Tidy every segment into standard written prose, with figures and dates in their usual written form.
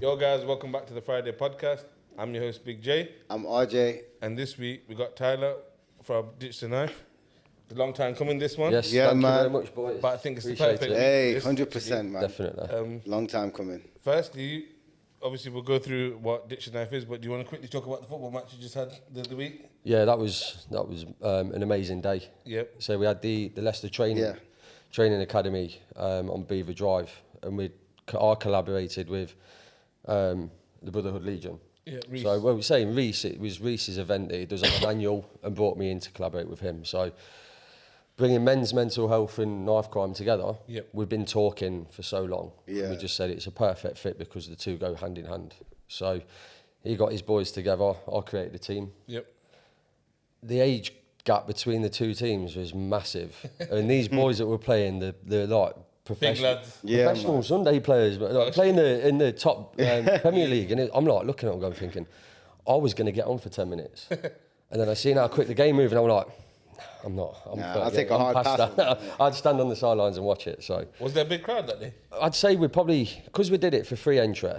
Yo guys, welcome back to the Fryday Podcast. I'm your host Big J. I'm RJ. And this week we got Tyler from Ditch the Knife. It's a long time coming, this one. Yes, Yeah, thank man. you very much, boys. But I think it's Appreciate the perfect it. Hey, week. 100%, man. Definitely. Long time coming. Firstly, obviously we'll go through what Ditch the Knife is, but do you want to quickly talk about the football match you just had the other week? Yeah, that was an amazing day. Yep. So we had the Leicester training academy on Beaver Drive, and I collaborated with the Brotherhood Legion. Yeah, Reece. So we're saying Reece, it was Reece's event that he does an annual, and brought me in to collaborate with him. So bringing men's mental health and knife crime together, Yep. we've been talking for so long. Yeah. We just said it's a perfect fit because the two go hand in hand. So he got his boys together, I created a team. Yep. The age gap between the two teams was massive. And these boys that were playing, they're like Big professional, lads. Yeah, professional Sunday players, but like playing in the top Premier League. And I'm like looking at them going thinking, I was going to get on for 10 minutes. And then I seen how quick the game moved, and I'm like, I'm not. I'll take a hard past pass. that. I'd stand on the sidelines and watch it. So Was there a big crowd that day? I'd say we probably, because we did it for free entry,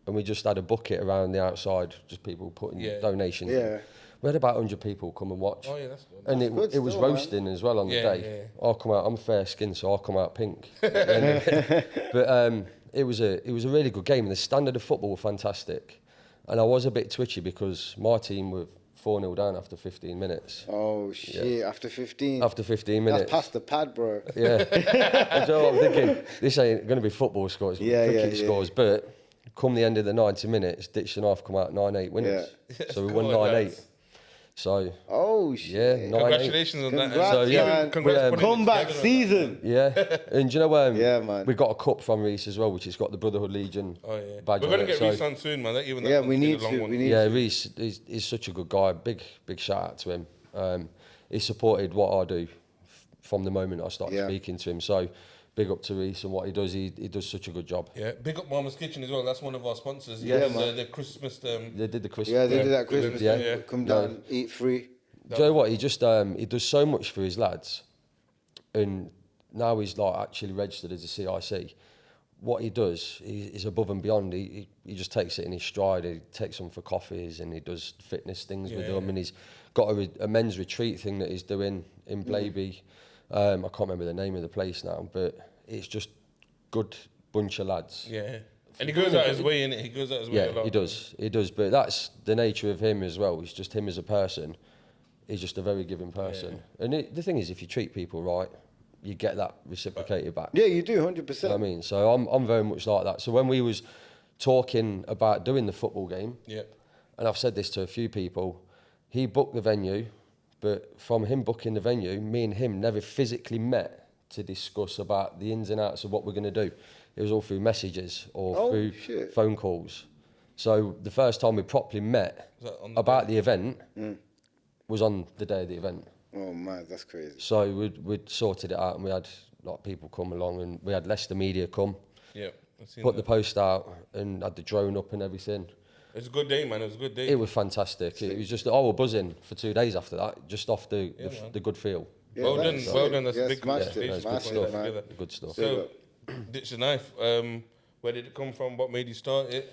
and we just had a bucket around the outside, just people putting donations. Yeah. We had about 100 people come and watch. Oh yeah, that's good. And That's good it was still, man. roasting as well on the Yeah, day. I'll come out, I'm fair skinned, so I'll come out pink. But it was a really good game, and the standard of football were fantastic. And I was a bit twitchy because my team were 4-0 down after 15 minutes. Oh, shit. After 15. After 15 minutes. That's past the pad, bro. Yeah. And so I'm thinking, this ain't going to be football scores, cricket scores. But come the end of the 90 minutes, Ditch the Knife come out 9-8 winners. So we won Come on, 9-8. guys. So, Oh, shit. yeah, 9-8. Congratulations on that. Congrats, So, yeah, man. Congrats putting it Comeback together. season. Yeah, and do you know Yeah, man. we got a cup from Reece as well, which has got the Brotherhood Legion Oh yeah. badge We're on gonna it. get So, Reece on soon, man. Even Yeah, that we one's been need a long to. one. We need yeah, to. Reece is such a good guy. Big shout out to him. He supported what I do from the moment I started Yeah. speaking to him. So big up to Reece and what he does. He does such a good job. Yeah, big up Mama's Kitchen as well. That's one of our sponsors. Yeah, He man. does, the Christmas. They did the Christmas. Yeah, they did that Christmas. Yeah. thing. Come down, eat free. Do you know what? He just he does so much for his lads, and now he's like actually registered as a CIC. What he does is above and beyond. He just takes it in his stride. He takes them for coffees, and he does fitness things with them. And he's got a men's retreat thing that he's doing in Blaby. I can't remember the name of the place now, but it's just good bunch of lads. Yeah. And he goes out his way in it. He goes out his way a Yeah, lot. he does. He does. But that's the nature of him as well. He's just him as a person. He's just a very giving person. And the thing is, if you treat people right, you get that reciprocated back. Yeah, you do, 100%. You know what I mean? So I'm very much like that. So when we was talking about doing the football game, Yeah. and I've said this to a few people, he booked the venue, but from him booking the venue, me and him never physically met to discuss about the ins and outs of what we're going to do. It was all through messages or Oh, through shit. phone calls. So the first time we properly met Was that on the about the event was on the day of the event. Oh, man, that's crazy. So we'd sorted it out, and we had like people come along, and we had Leicester media come, Yeah. I've seen put the that. post out, and had the drone up and everything. It was a good day, man. It was a good day. It was fantastic. It was just, I was buzzing for 2 days after that, just off the good feel. Yeah, well done. that's Well it. done. That's Yeah, a big smashed it, congratulations. smashed Put it, that man. together. Good stuff. So, Ditch the Knife. Where did it come from? What made you start it?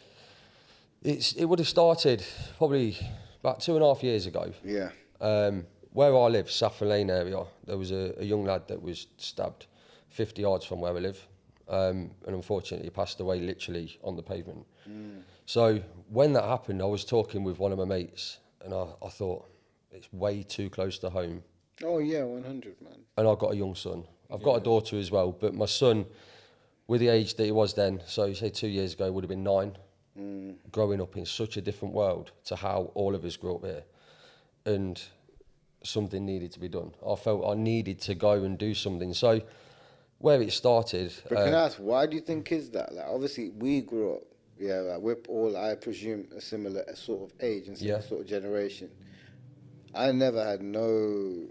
It would have started probably about 2.5 years ago. Yeah. Where I live, Saffron Lane area, there was a young lad that was stabbed 50 yards from where I live. And unfortunately, he passed away literally on the pavement. So when that happened, I was talking with one of my mates, and I thought, it's way too close to home. Oh, yeah, 100, man. And I've got a young son. I've got a daughter as well, but my son, with the age that he was then, so you say 2 years ago, would have been 9, growing up in such a different world to how all of us grew up here. And something needed to be done. I felt I needed to go and do something. So where it started... But can I ask, why do you think is that? Like, obviously, we grew up, yeah, like, we're all, I presume, a similar sort of age and similar sort of generation. I never had no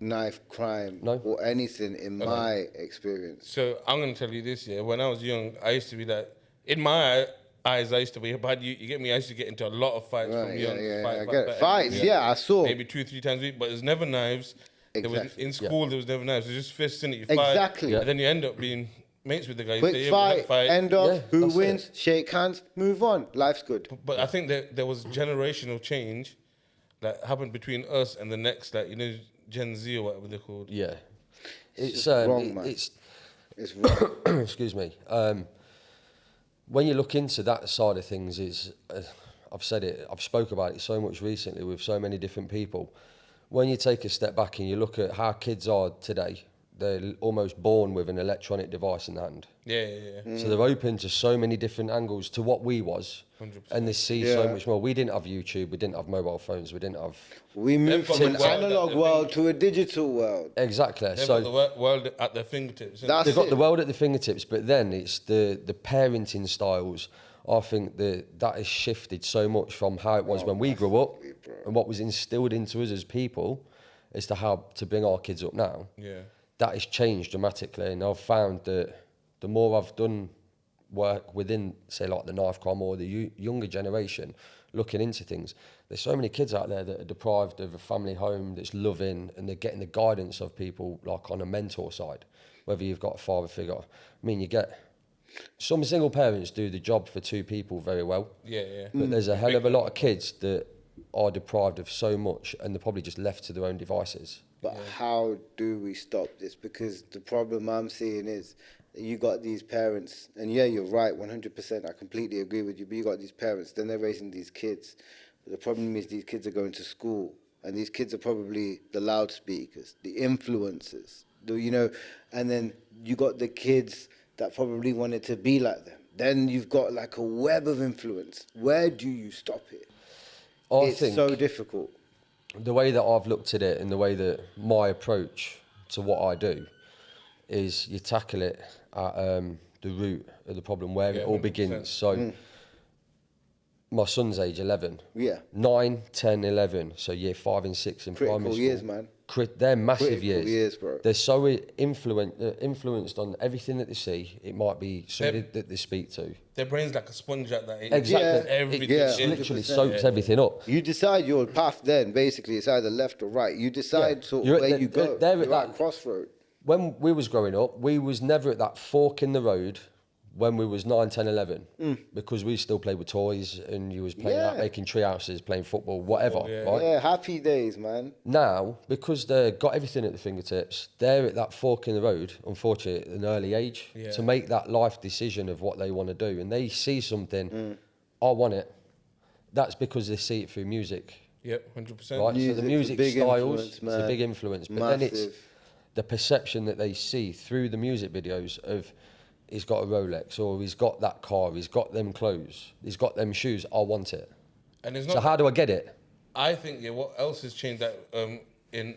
knife crime or anything in my experience. So I'm going to tell you this, yeah. When I was young, I used to be like, in my eyes, I used to be a bad. You get me? I used to get into a lot of fights from young. I get it. Fights, I saw. Maybe 2-3 times a week, but there's never knives. There was, Exactly. in school, there was never knives. It was just fists in it. You fight, Exactly. and then you end up being mates with the guy. Quick fight, end off, Yeah, who that's wins, it. shake hands, move on. Life's good. But I think that there was generational change that happened between us and the next, like, you know, Gen Z or whatever they're called. Yeah. It's wrong, man. It's wrong. excuse me. When you look into that side of things, I've said it, I've spoke about it so much recently with so many different people. When you take a step back and you look at how kids are today, they're almost born with an electronic device in the hand. Yeah. So they're open to so many different angles to what we was. 100%. And they see so much more. We didn't have YouTube, we didn't have mobile phones, we didn't have... We moved They've from got an the world analog at world to a digital world. Exactly. They've So got the world at their fingertips. That's they've got it. the world at the fingertips, but then it's the parenting styles. I think that has shifted so much from how it was when we grew up bro. and what was instilled into us as people as to how to bring our kids up now. Yeah. That has changed dramatically, and I've found that the more I've done work within, say, like the knife crime or the younger generation, looking into things, there's so many kids out there that are deprived of a family home that's loving, and they're getting the guidance of people like on a mentor side, whether you've got a father figure. I mean, you get some single parents do the job for two people very well. Yeah. But there's a hell of a lot of kids that are deprived of so much, and they're probably just left to their own devices. But how do we stop this? Because the problem I'm seeing is that you got these parents, and yeah, you're right, 100%. I completely agree with you. But you got these parents, then they're raising these kids. But the problem is these kids are going to school, and these kids are probably the loudspeakers, the influencers, and then you got the kids that probably wanted to be like them. Then you've got like a web of influence. Where do you stop it? I think so difficult. the way that I've looked at it and the way that my approach to what I do is you tackle it at the root of the problem, where it all 100%. begins. So my son's age 11. Yeah. 9, 10, 11. So year 5 and 6 in Critical primary school. years, man. They're massive Critical years, bro. They're so influenced on everything that they see. It might be somebody that they speak to. Their brain's like a sponge at that age. Exactly. Everything. Yeah. It literally 100%, soaks everything up. You decide your path then, basically. It's either left or right. You decide sort of where you go. You're at crossroad. When we was growing up, we was never at that fork in the road when we was 9, 10, 11. Because we still played with toys, and you was playing out, making tree houses, playing football, whatever, right? Yeah, happy days, man. Now, because they've got everything at the fingertips, they're at that fork in the road, unfortunately, at an early age, to make that life decision of what they want to do. And they see something, I want it. That's because they see it through music. Yep, 100%. Right? So the music styles, it's man. a big influence. But Massive. then it's the perception that they see through the music videos of, he's got a Rolex, or he's got that car, he's got them clothes, he's got them shoes, I want it. And it's not. So how do I get it? I think what else has changed that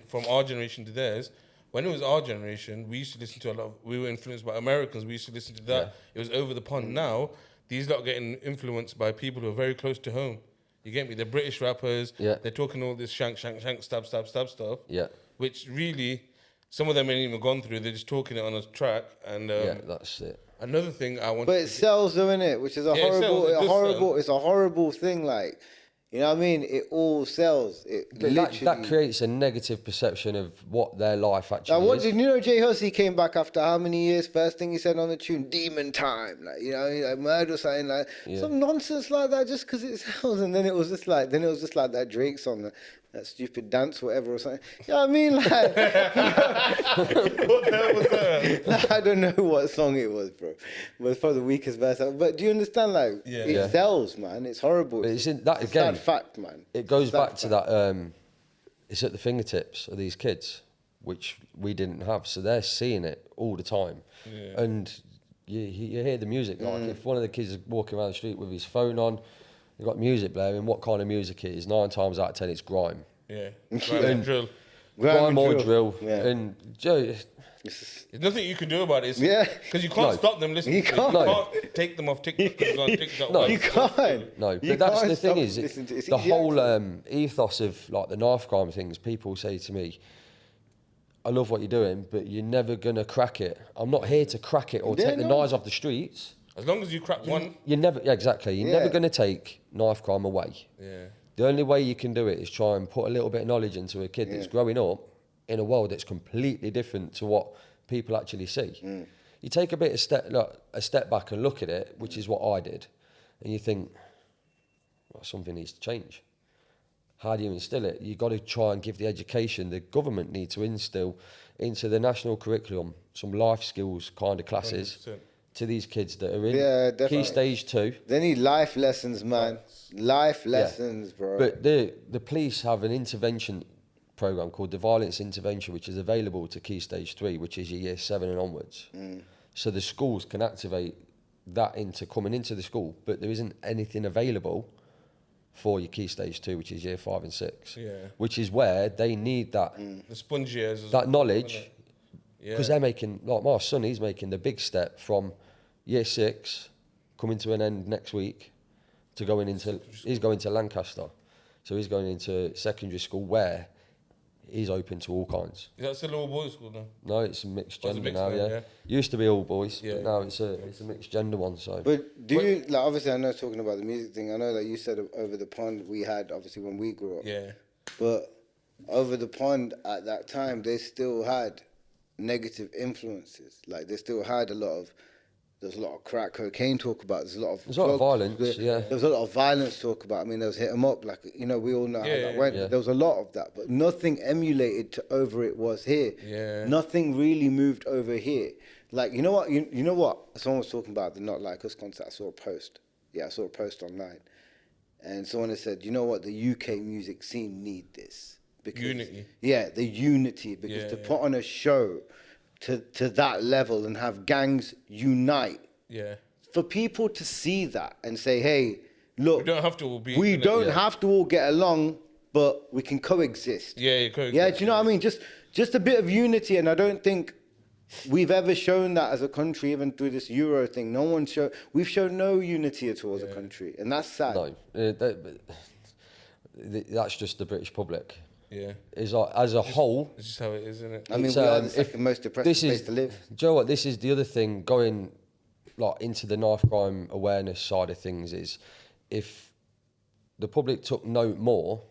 from our generation to theirs. When it was our generation, we used to listen to a lot. We were influenced by Americans. We used to listen to that. It was over the pond. Now these lot getting influenced by people who are very close to home. You get me? They're British rappers. Yeah. They're talking all this shank, stab stuff. Yeah. Which really, some of them ain't even gone through. They're just talking it on a track. And Yeah, that's it. another thing I want. But it sells though, innit? Which is a Yeah, it sells. It does sell. it's a horrible thing, like, you know what I mean? It all sells. It But literally. that creates a negative perception of what their life actually Now, what is. did you know? Jay Hussey came back after how many years? First thing he said on the tune, "Demon Time," like, you know, like murder, something like some nonsense like that, just because it sells. And then it was just like that Drake song, that stupid dance, whatever, or something. You know what I mean? Like, what the hell was that? I don't know what song it was, bro. But it's probably the weakest verse ever. But do you understand? Like, it sells, man. It's horrible. But it's in that It's again. a sad fact, man. It goes Sad back to fact. that. It's at the fingertips of these kids, which we didn't have. So they're seeing it all the time, and you hear the music. Like if one of the kids is walking around the street with his phone on, they've got music blaring. What kind of music it is? 9 times out of 10, it's grime. Yeah. Grime and drill. Grime or drill. Yeah. And Joe, There's nothing you can do about it. Yeah. Because you can't stop them listening. You to it. can't. You can't take them off TikTok because it's on TikTok. No. You can't. no, You but that's can't the thing stop is, listening to it. It's the easy whole access. ethos of like the knife crime things. People say to me, "I love what you're doing, but you're never gonna crack it. I'm not here to crack it or take the knives off the streets. As long as you crack one. You're never exactly. You're never Yeah. gonna take knife crime away. Yeah. The only way you can do it is try and put a little bit of knowledge into a kid that's growing up in a world that's completely different to what people actually see. you take a step back and look at it, which is what I did, and you think, well, something needs to change. How do you instill it? You've got to try and give the education the government need to instill into the national curriculum some life skills kind of classes 100%. to these kids that are in Key Stage 2. They need life lessons, man. Life lessons, bro. But the police have an intervention program called the Violence Intervention, which is available to Key Stage 3, which is your year 7 and onwards. So the schools can activate that into coming into the school, but there isn't anything available for your Key Stage 2, which is year 5 and 6. Yeah. Which is where they need that The sponge years. that knowledge, Yeah. because they're making, like my son, he's making the big step from year 6, coming to an end next week, to going into, he's going to Lancaster. So he's going into secondary school where he's open to all kinds. Is that still all boys school now? No, it's a mixed Oh, it's a gender mixed now, now, yeah. yeah. Used to be all boys, Yeah. but now it's a mixed gender one, so. But do you, like, obviously, I know talking about the music thing, I know that you said over the pond we had, obviously, when we grew up. Yeah. But over the pond at that time, they still had negative influences. Like, they still had there's a lot of crack cocaine talk about. There's a lot of violence, yeah. There was a lot of violence talk about. I mean, there was hit 'em up, like, you know, we all know how that went. Yeah. There was a lot of that, but nothing emulated to over it was here. Yeah. Nothing really moved over here. Like, you know what? You know what? Someone was talking about the Not Like Us concert. I saw a post. Yeah, I saw a post online. And someone had said, you know what? The UK music scene need this. Because, Unity. Yeah, the unity. Because to put on a show to that level and have gangs unite, Yeah. for people to see that and say, hey, look, We don't have to all be. we don't have to all get along, but we can coexist. Yeah, Yeah, do you know what I mean? Just a bit of unity, and I don't think we've ever shown that as a country, even through this Euro thing. We've shown no unity at all as a country, and that's sad. No, that's just the British public. Yeah. Is like, as a whole. It's just how it is, isn't it? I mean, we are the second most depressing place to live. Do you know what? This is the other thing going like into the knife crime awareness side of things is if the public took note more,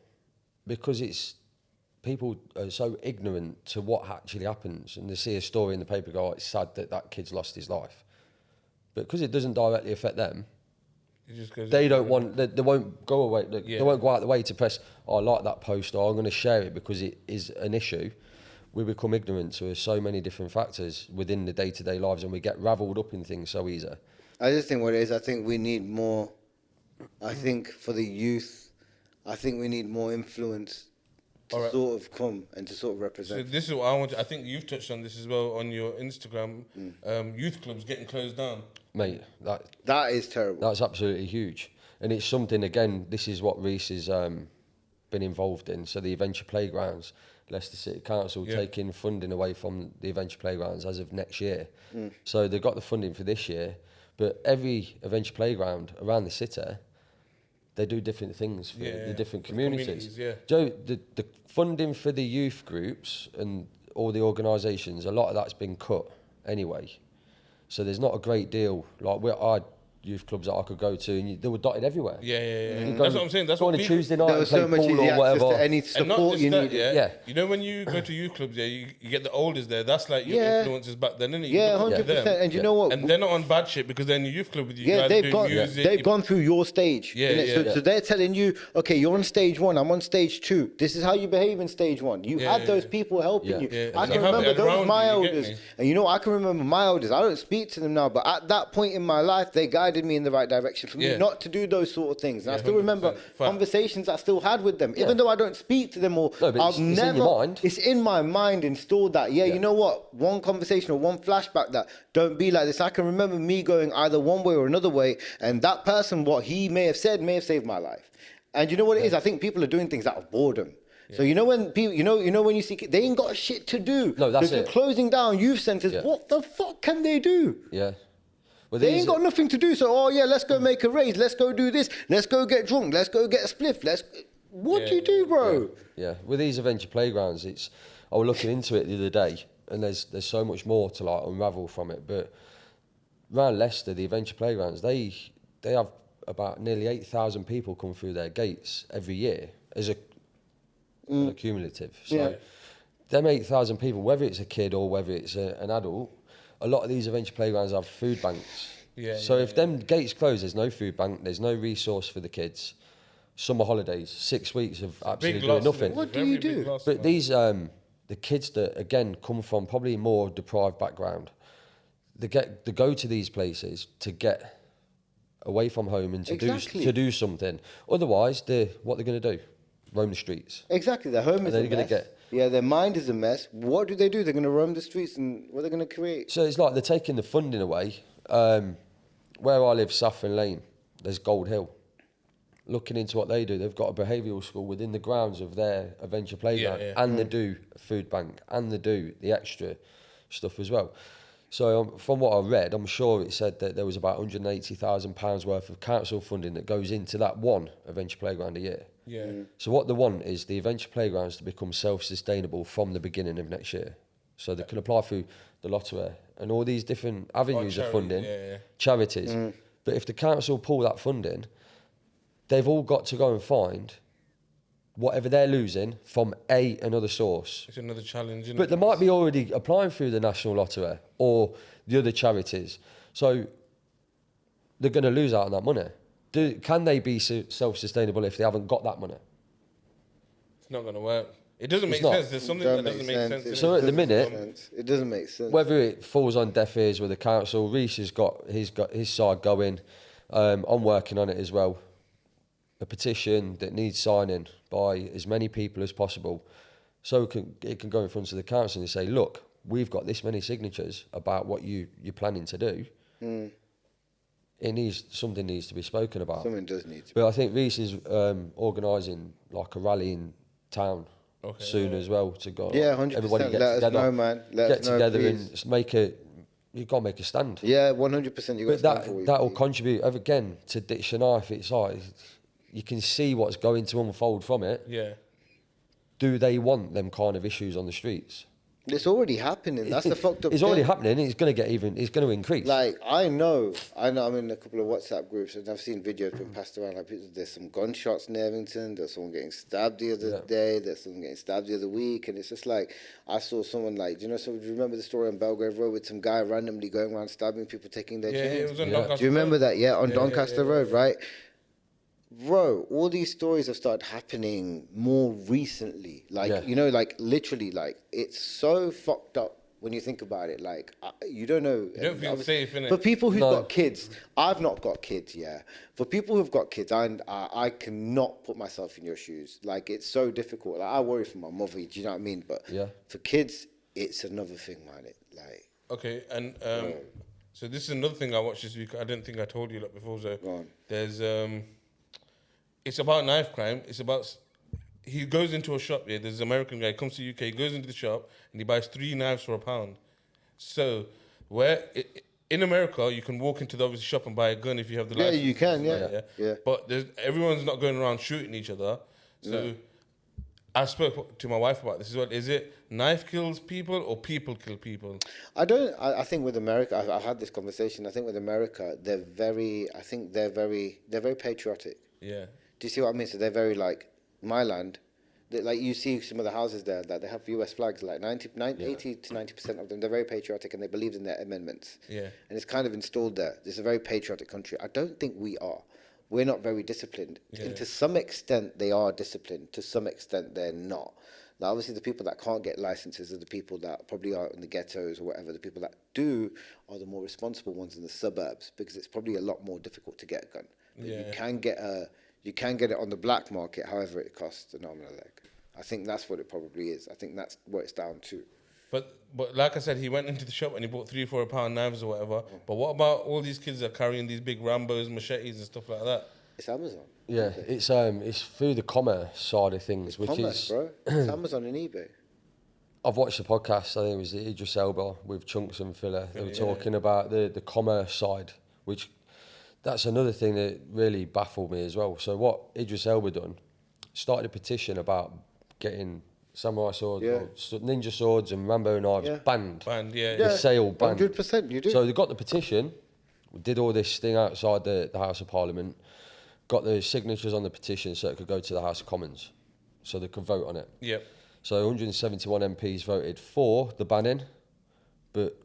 because it's people are so ignorant to what actually happens, and they see a story in the paper, go, oh, it's sad that kid's lost his life, but because it doesn't directly affect them, It just goes. they don't want, they won't go away, they won't go out the way to press, oh, I like that post, or I'm going to share it because it is an issue. We become ignorant to so many different factors within the day-to-day lives, and we get ravelled up in things so easy. I just think what it is, I think we need more, I think for the youth, I think we need more influence to sort of come and to sort of So represent. this is what I want. I think you've touched on this as well on your Instagram. Youth clubs getting closed down. Mate, That is terrible. that's absolutely huge. And it's something, again, this is what Reece has been involved in. So the Adventure Playgrounds, Leicester City Council taking funding away from the Adventure Playgrounds as of next year. So they've got the funding for this year, but every Adventure Playground around the city, they do different things for the different communities. Joe, the funding for the youth groups and all the organisations, a lot of that's been cut anyway. So there's not a great deal. Like our youth clubs that I could go to, and they were dotted everywhere. That's what I'm saying. That's go what on a people, Tuesday night There and was play so much pool easy or access whatever. to any and not support just you that, needed. Yeah. You know, when you go to youth clubs, you get the olders there. That's like your influences back then, isn't it? You Yeah, look up to 100%. them. And you know what? And they're not on bad shit because they're in the youth club with you. Yeah, guys they've doing gone. music. They've gone through your stage. Yeah, So they're telling you, okay, you're on stage 1. I'm on stage 2. This is how you behave in stage 1. You had those people helping you. Yeah. I And can you have remember it those around my you, you get elders, me? and you know I can remember my elders. I don't speak to them now, but at that point in my life, they guided me in the right direction for me not to do those sort of things. And I still remember 100%. conversations I still had with them, even though I don't speak to them or No, but I've it's never. in your mind. It's in my mind installed that. Yeah, you know what? One conversation or one flashback that don't be like this. I can remember me going either one way or another way, and that person, what he may have said, may have saved my life. And you know what it is? I think people are doing things out of boredom. So you know when people, you know when you see kids, they ain't got shit to do. No, that's if they're it. closing down youth centres, what the fuck can they do? Yeah. Well, They ain't got nothing to do. So let's go make a raise. Let's go do this. Let's go get drunk. Let's go get a spliff. What do you do, bro? Yeah, with these Adventure Playgrounds, I was looking into it the other day, and there's so much more to like unravel from it. But around Leicester, the Adventure Playgrounds, they have about nearly 8,000 people come through their gates every year as a cumulative. So them 8,000 people, whether it's a kid or whether it's an adult, a lot of these adventure playgrounds have food banks. Yeah. So if them gates close, there's no food bank, there's no resource for the kids. Summer holidays, 6 weeks of absolutely doing nothing. What do you do? But these, the kids that, again, come from probably more deprived background, they go to these places to get away from home and to do something. Otherwise, what they're going to do? Roam the streets. Exactly, their home is a mess. Their mind is a mess. What do? They're going to roam the streets, and what are they going to create? So it's like they're taking the funding away. Where I live, Saffron Lane, there's Gold Hill. Looking into what they do, they've got a behavioural school within the grounds of their adventure playground, and they do a food bank, and they do the extra stuff as well. So from what I read, I'm sure it said that there was about £180,000 worth of council funding that goes into that one adventure playground a year. Yeah. So what they want is the adventure playgrounds to become self-sustainable from the beginning of next year. So they can apply through the lottery and all these different avenues of funding, charities. But if the council pull that funding, they've all got to go and find whatever they're losing from another source. It's another challenge, isn't But it? they might be already applying through the National Lottery or the other charities. So they're going to lose out on that money. Can they be self-sustainable if they haven't got that money? It's not going to work. It doesn't make sense. There's something that doesn't make sense. So at the minute, it doesn't make sense. Whether it falls on deaf ears with the council, Reece has got his side going. I'm working on it as well. A petition that needs signing by as many people as possible, so it can go in front of the council and say, look, we've got this many signatures about what you're planning to do. Something needs to be spoken about. Something does need to. But I think Reece is organising like a rally in town soon as well to go. Yeah, 100%. Everybody get Let together, us know, man. Get together and make a. You've got to make a stand. Yeah, 100%. You got to stand for it. That will contribute again to ditch the knife. It's like you can see what's going to unfold from it. Yeah. Do they want them kind of issues on the streets? It's already happening. That's the fucked up It's thing. already happening. It's going to it's going to increase. Like, I know I'm in a couple of WhatsApp groups and I've seen videos being passed around. Like, there's some gunshots in Nevington. There's someone getting stabbed the other day. There's someone getting stabbed the other week. And it's just like, I saw someone do you remember the story on Belgrave Road with some guy randomly going around stabbing people, taking their chains? Yeah, it was on Doncaster Do you remember that? Yeah, on Doncaster Road, yeah. right? Bro, all these stories have started happening more recently. Literally, it's so fucked up when you think about it. You don't know. You don't feel safe, innit? For people who've got kids, I've not got kids, For people who've got kids, I cannot put myself in your shoes. It's so difficult. I worry for my mother, do you know what I mean? But for kids, it's another thing, man. Okay, and so this is another thing I watched this week. I didn't think I told you before. So Go on. There's it's about knife crime. It's about he goes into a shop. Yeah, there's an American guy comes to UK. He goes into the shop and he buys 3 knives for £1. So in America you can walk into the obviously shop and buy a gun if you have the license. Yeah, you can. Yeah. But everyone's not going around shooting each other. So I spoke to my wife about this as well. Is it knife kills people or people kill people? I think with America, I've had this conversation. I think with America, they're very patriotic. Yeah. Do you see what I mean? So they're very my land. You see some of the houses there that they have US flags. 80 to 90% of them, they're very patriotic and they believe in their amendments. Yeah. And it's kind of installed there. It's a very patriotic country. I don't think we are. We're not very disciplined. Yeah. And to some extent, they are disciplined. To some extent, they're not. Now, obviously, the people that can't get licenses are the people that probably are in the ghettos or whatever. The people that do are the more responsible ones in the suburbs because it's probably a lot more difficult to get a gun. But you can get it on the black market, however it costs an arm and a leg. I think that's what it probably is. I think that's what it's down to. But like I said, he went into the shop and he bought 3-4 pound knives or whatever. But what about all these kids that are carrying these big Rambos, machetes and stuff like that? It's Amazon. Yeah, it's through the commerce side of things, which commerce, is bro. It's Amazon and eBay. I've watched the podcast. I think it was the Idris Elba with Chunks and Filler. They were talking about the commerce side, which that's another thing that really baffled me as well. So what Idris Elba done, started a petition about getting samurai swords, or ninja swords and Rambo knives banned. Banned, yeah. The sale banned. 100%, you do. So they got the petition, did all this thing outside the House of Parliament, got the signatures on the petition so it could go to the House of Commons, so they could vote on it. Yep. So 171 MPs voted for the banning, but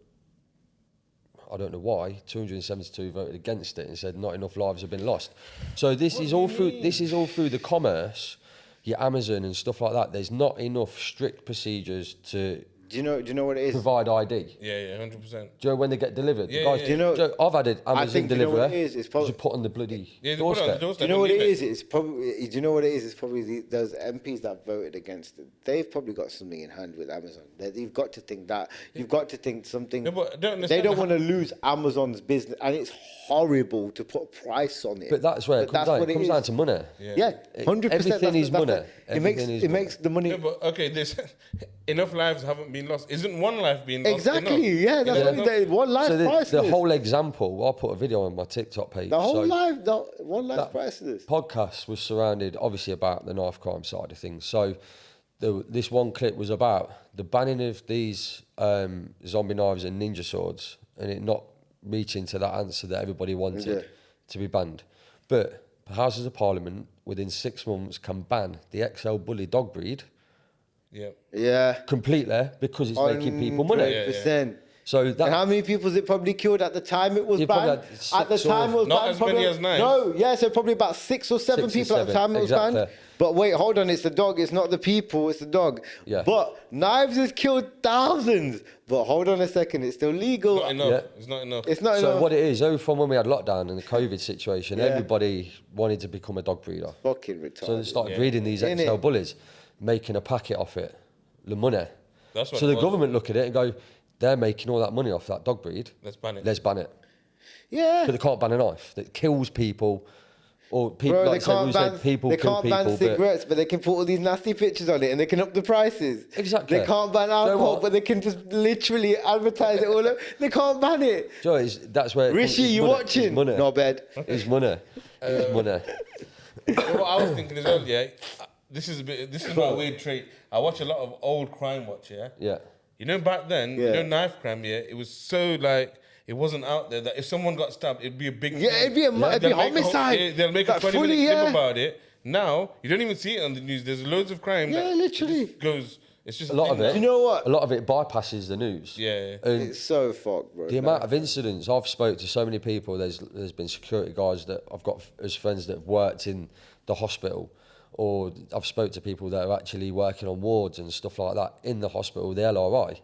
I don't know why, 272 voted against it and said not enough lives have been lost. So this is all through the commerce, your Amazon and stuff like that. There's not enough strict procedures to Do you know what it is? provide ID. Yeah, 100%. Do you know when they get delivered? Yeah, the guys, yeah. Do you know- Joe, I've had an I Amazon think, do you know deliverer. what it is? It's probably- just put on the bloody Yeah, they put it on the doorstep. doorstep. Do you know what and it leave is? It's probably. Do you know what it is? It's probably those MPs that voted against it. They've probably got something in hand with Amazon. You've got to think that. You've got to think something. No, but I don't They understand don't how- want to lose Amazon's business, and it's horrible to put a price on it. But that's where it But comes that's down. what It comes is. down to money. Yeah, 100%. Everything is money. It makes the money. No, but okay, there's enough lives haven't been lost. Isn't one life being lost Exactly. enough? Yeah, that's Enough? what they one life So the priceless. whole example, I put a video on my TikTok page. The whole so life, one life that priceless. podcast was surrounded, obviously, about the knife crime side of things. So this one clip was about the banning of these zombie knives and ninja swords, and it not reaching to that answer that everybody wanted Yeah. to be banned. But the Houses of Parliament, within 6 months, can ban the XL Bully dog breed Yeah. Yeah. completely because it's making people money. 100%. So And that how many people has it probably killed at the time it was You probably banned? had At the 6 time or- it was Not banned. as many as knives. No, yeah, so probably about 6 or 7 6 or people at the 7, time it was exactly. banned. But wait, hold on, it's the dog, it's not the people, it's the dog. Yeah. But knives has killed thousands. But hold on a second, it's still legal. Not enough. Yeah. It's not enough. It's not So enough. what it is, from when we had lockdown and the COVID situation, Yeah. everybody wanted to become a dog breeder. Fucking retarded. So they started Yeah. breeding these Innit? XL bullies, making a packet off it, the money. That's what So it the was. government look at it and go, they're making all that money off that dog breed. Let's ban it. Let's ban it. Yeah. But they can't ban a knife that kills people, or people Bro, like they I said, can't we ban, said people they kill can't people. ban but cigarettes, but they can put all these nasty pictures on it and they can up the prices. Exactly. They can't ban Do you know alcohol, what? but they can just literally advertise it all over. They can't ban it. Joe, that's where Rishi, it's you money. watching? It's money. No bed. It's money. It's money. You know what I was thinking as well, yeah. This is my weird trait. I watch a lot of old crime watch, yeah. Yeah. You know, back then, you Yeah. know, knife crime, yeah. It was so like it wasn't out there that if someone got stabbed, it'd be a big. Yeah, thing. it'd be a They'll make whole- homicide. yeah, they'll make a Like 20-minute fully, clip yeah. about it. Now you don't even see it on the news. There's loads of crime. Yeah, that literally. just goes. It's just A lot of thing it. You know what? A lot of it bypasses the news. Yeah. And It's so fucked, bro. the amount of incidents I've spoke to so many people. There's been security guys that I've got as friends that have worked in the hospital, or I've spoke to people that are actually working on wards and stuff like that in the hospital, the LRI,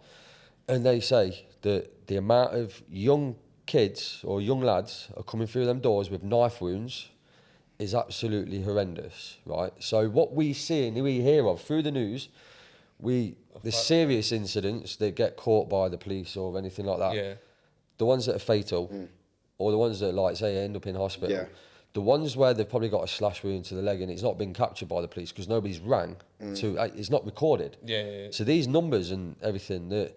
and they say that the amount of young kids or young lads are coming through them doors with knife wounds is absolutely horrendous, right? So what we see and we hear of through the news, the serious incidents that get caught by the police or anything like that, Yeah. the ones that are fatal, or the ones that, like, say, end up in hospital, Yeah. the ones where they've probably got a slash wound to the leg and it's not been captured by the police because nobody's rang to, it's not recorded. Yeah. So these numbers and everything that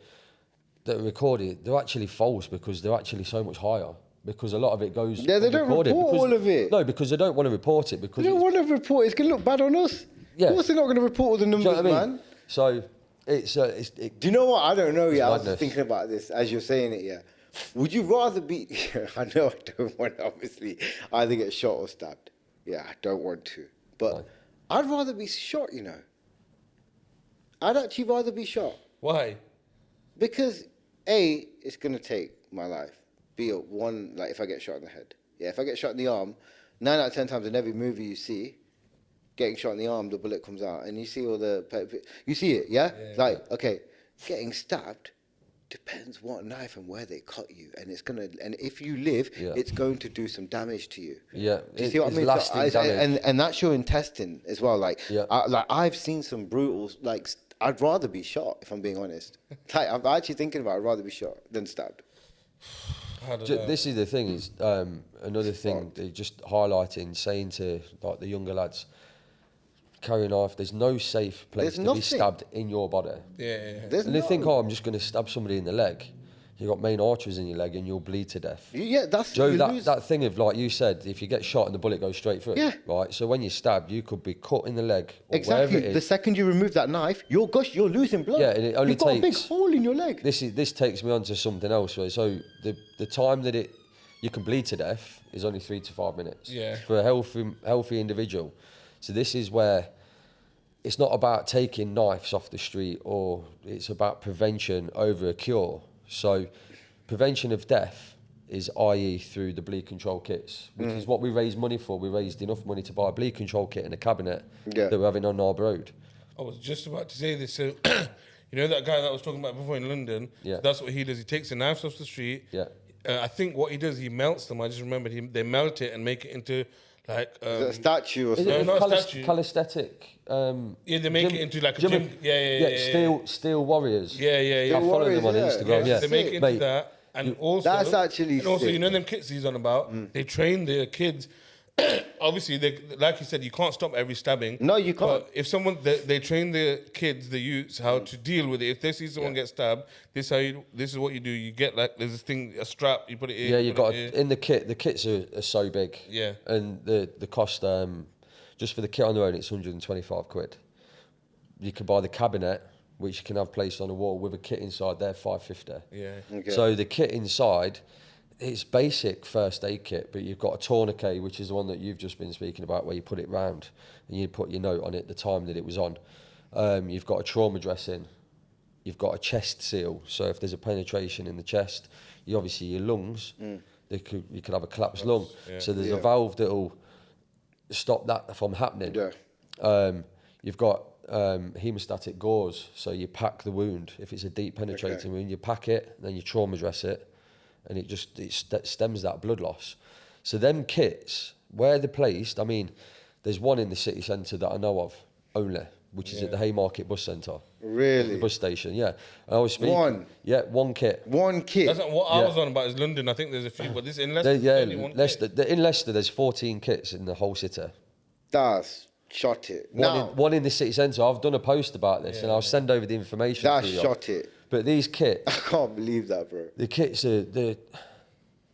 are recorded, they're actually false because they're actually so much higher. Because a lot of it goes. Yeah, they don't unrecorded report because- all of it. No, because they don't want to report it because You don't it's- want to report. It's gonna look bad on us. Yeah. Of course, they're not gonna report all the do you know numbers, what I mean? man. So it's Do you know what? I don't know. Yeah, I was madness. just thinking about this as you're saying it. Yeah. Would you rather be? I know I don't want to obviously either get shot or stabbed. Yeah, I don't want to. But No. I'd rather be shot. You know. I'd actually rather be shot Why? because A, it's gonna take my life. B, one, like if I get shot in the head. Yeah, if I get shot in the arm, 9 out of 10 times in every movie you see, getting shot in the arm, the bullet comes out, and you see all the, you see it, yeah? Like, okay, getting stabbed depends what knife and where they cut you, and it's gonna, and if you live, Yeah. it's going to do some damage to you. Yeah, Do you see what I it's mean? lasting damage. And that's your intestine as well. Like, Yeah. like I've seen some brutal, like, I'd rather be shot if I'm being honest. Like, I'm actually thinking about, I'd rather be shot than stabbed. I don't know. This is the thing is another thing they just highlighting, saying to like the younger lads, carrying knife. There's no safe place There's to nothing. be stabbed in your body. Yeah. There's And they no, think, oh, I'm just going to stab somebody in the leg. You got main arteries in your leg and you'll bleed to death. yeah, that's Joe, you that, lose- that thing of like you said, if you get shot and the bullet goes straight through, Yeah. right? So when you're stabbed, you could be cut in the leg or exactly. wherever it The is. second you remove that knife, you're losing blood. Yeah, and it only You've got a big takes- hole in your leg. This takes me on to something else. Right? So the time that you can bleed to death is only 3 to 5 minutes. Yeah. For a healthy individual. So this is where it's not about taking knives off the street, or it's about prevention over a cure. So prevention of death is i.e. through the bleed control kits, which is what we raised money for. We raised enough money to buy a bleed control kit and a cabinet that we're having on Narb Road. I was just about to say this. So, you know that guy that I was talking about before in London? Yeah. That's what he does. He takes the knives off the street. Yeah. I think what he does, he melts them. I just remembered they melt it and make it into like... Is it a statue or Is something? it not a a statue. calisthetic? Yeah, they make it into like a gym. Steel Warriors. Yeah. I follow them on Warriors, Instagram. Yeah, They make it into Mate, that. And also, That's actually and also, sick. you know them kits he's on about. They train their kids. Obviously, like you said, you can't stop every stabbing. No, you can't. But if someone they train the kids, the youths, how to deal with it. If they see someone get stabbed, this is what you do. You get like there's this thing, a strap. You put it in. Yeah, you got it in the kit. The kits are so big. Yeah. And the cost just for the kit on their own, it's 125 quid. You can buy the cabinet, which you can have placed on a wall with a kit inside there, 550. Yeah. Okay. So the kit inside, it's basic first aid kit, but you've got a tourniquet, which is the one that you've just been speaking about, where you put it round and you put your note on it, the time that it was on. You've got a trauma dressing. You've got a chest seal. So if there's a penetration in the chest, obviously your lungs, you could have a collapsed lung. Yeah. So there's a valve that'll stop that from happening. Yeah. You've got hemostatic gauze, so you pack the wound. If it's a deep penetrating wound, you pack it, then you trauma dress it, and it stems that blood loss. So them kits, where they're placed, I mean, there's one in the city centre that I know of only, which is at the Haymarket bus centre. Really? The bus station, yeah. And I was speaking. One? Yeah, one kit. One kid. That's not what I was on about. Is London? I think there's a few, but this in Leicester. Only one Leicester. kit. In Leicester, there's 14 kits in the whole city. That's shot it. One in the city centre. I've done a post about this, and I'll send over the information That's to you. shot it. But these kits, I can't believe that, bro. the kits they're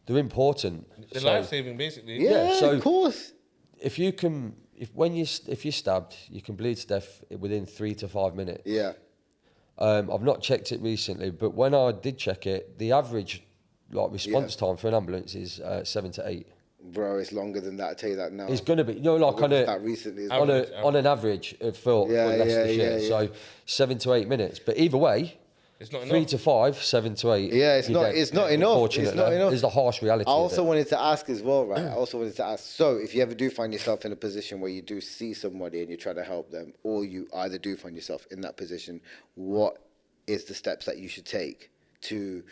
important. They're So life saving, basically. Yeah, so- of course. if you're stabbed, you can bleed to death within 3 to 5 minutes. Yeah. I've not checked it recently, but when I did check it, the average response time for an ambulance is 7 to 8. Bro, it's longer than that. I tell you that now. It's going to be, I witnessed that on recently. on an average for Leicestershire. yeah. So 7 to 8 minutes. But either way, It's not 3 enough. to 5, 7 to 8. Yeah, it's you're not. dead. It's not enough. It's Unfortunately, not enough. It's the harsh reality. I of also it. wanted to ask as well, right? I also wanted to ask. So, if you ever do find yourself in a position where you do see somebody and you're trying to help them, or you either do find yourself in that position, what is the steps that you should take to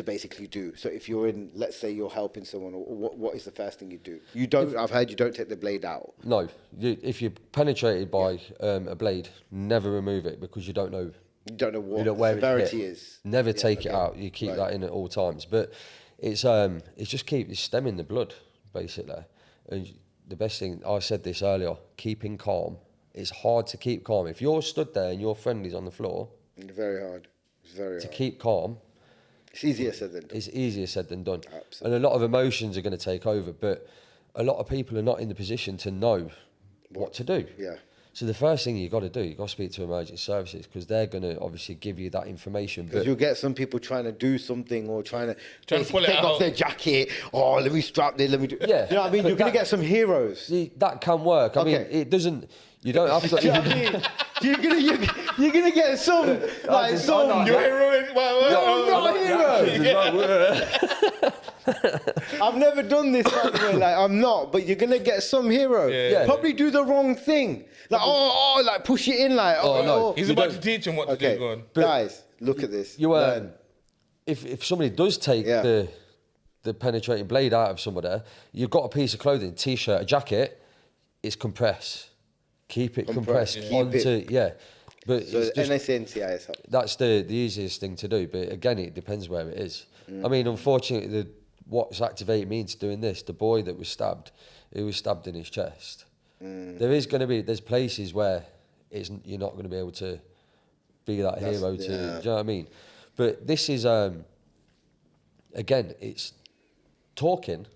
basically do? So, if you're in, let's say you're helping someone, or what is the first thing you do? You don't. I've heard you don't take the blade out. No, if you're penetrated by a blade, never remove it because you don't know. You don't know what You know the where it's severity hit. is. Never Yeah, take it okay. out. You keep Right. that in at all times. But it's just it's stemming the blood basically. And the best thing I said this earlier, keeping calm. It's hard to keep calm if you're stood there and your friend is on the floor. It's very hard. It's very To hard. keep calm, It's easier said than done. it's easier said than done. Absolutely. And a lot of emotions are going to take over. But a lot of people are not in the position to know what to do. Yeah. So the first thing you got to do, you got to speak to emergency services because they're going to obviously give you that information. Because But you'll get some people trying to do something or trying to pull it take off out. their jacket. Oh, let me strap this, let me do. Yeah. You know what I mean? But You're going to that- get some heroes. see, that can work. I mean, Okay. it doesn't. You don't have Do you know what I to. mean? You're gonna get some like just- some. I know. You're heroic. No, I'm not a hero. I've never done this, by the way. Like I'm not, but you're gonna get some hero. Yeah. Probably do the wrong thing. Like like push it in. Like no. He's You about don't- to teach him what to Okay, do. Go on. guys, look at this. You Learn. if somebody does take Yeah. the penetrating blade out of somebody, you've got a piece of clothing, t-shirt, a jacket. It's compress. Keep it Compress, compressed keep onto it. yeah. But So it's just, NSNCIS. that's the easiest thing to do. But again, it depends where it is. Mm. I mean, unfortunately, what's activated me into doing this, the boy that was stabbed, he was stabbed in his chest. Mm. There's places where you're not going to be able to be that hero to, do you know what I mean? But this is, again, it's talking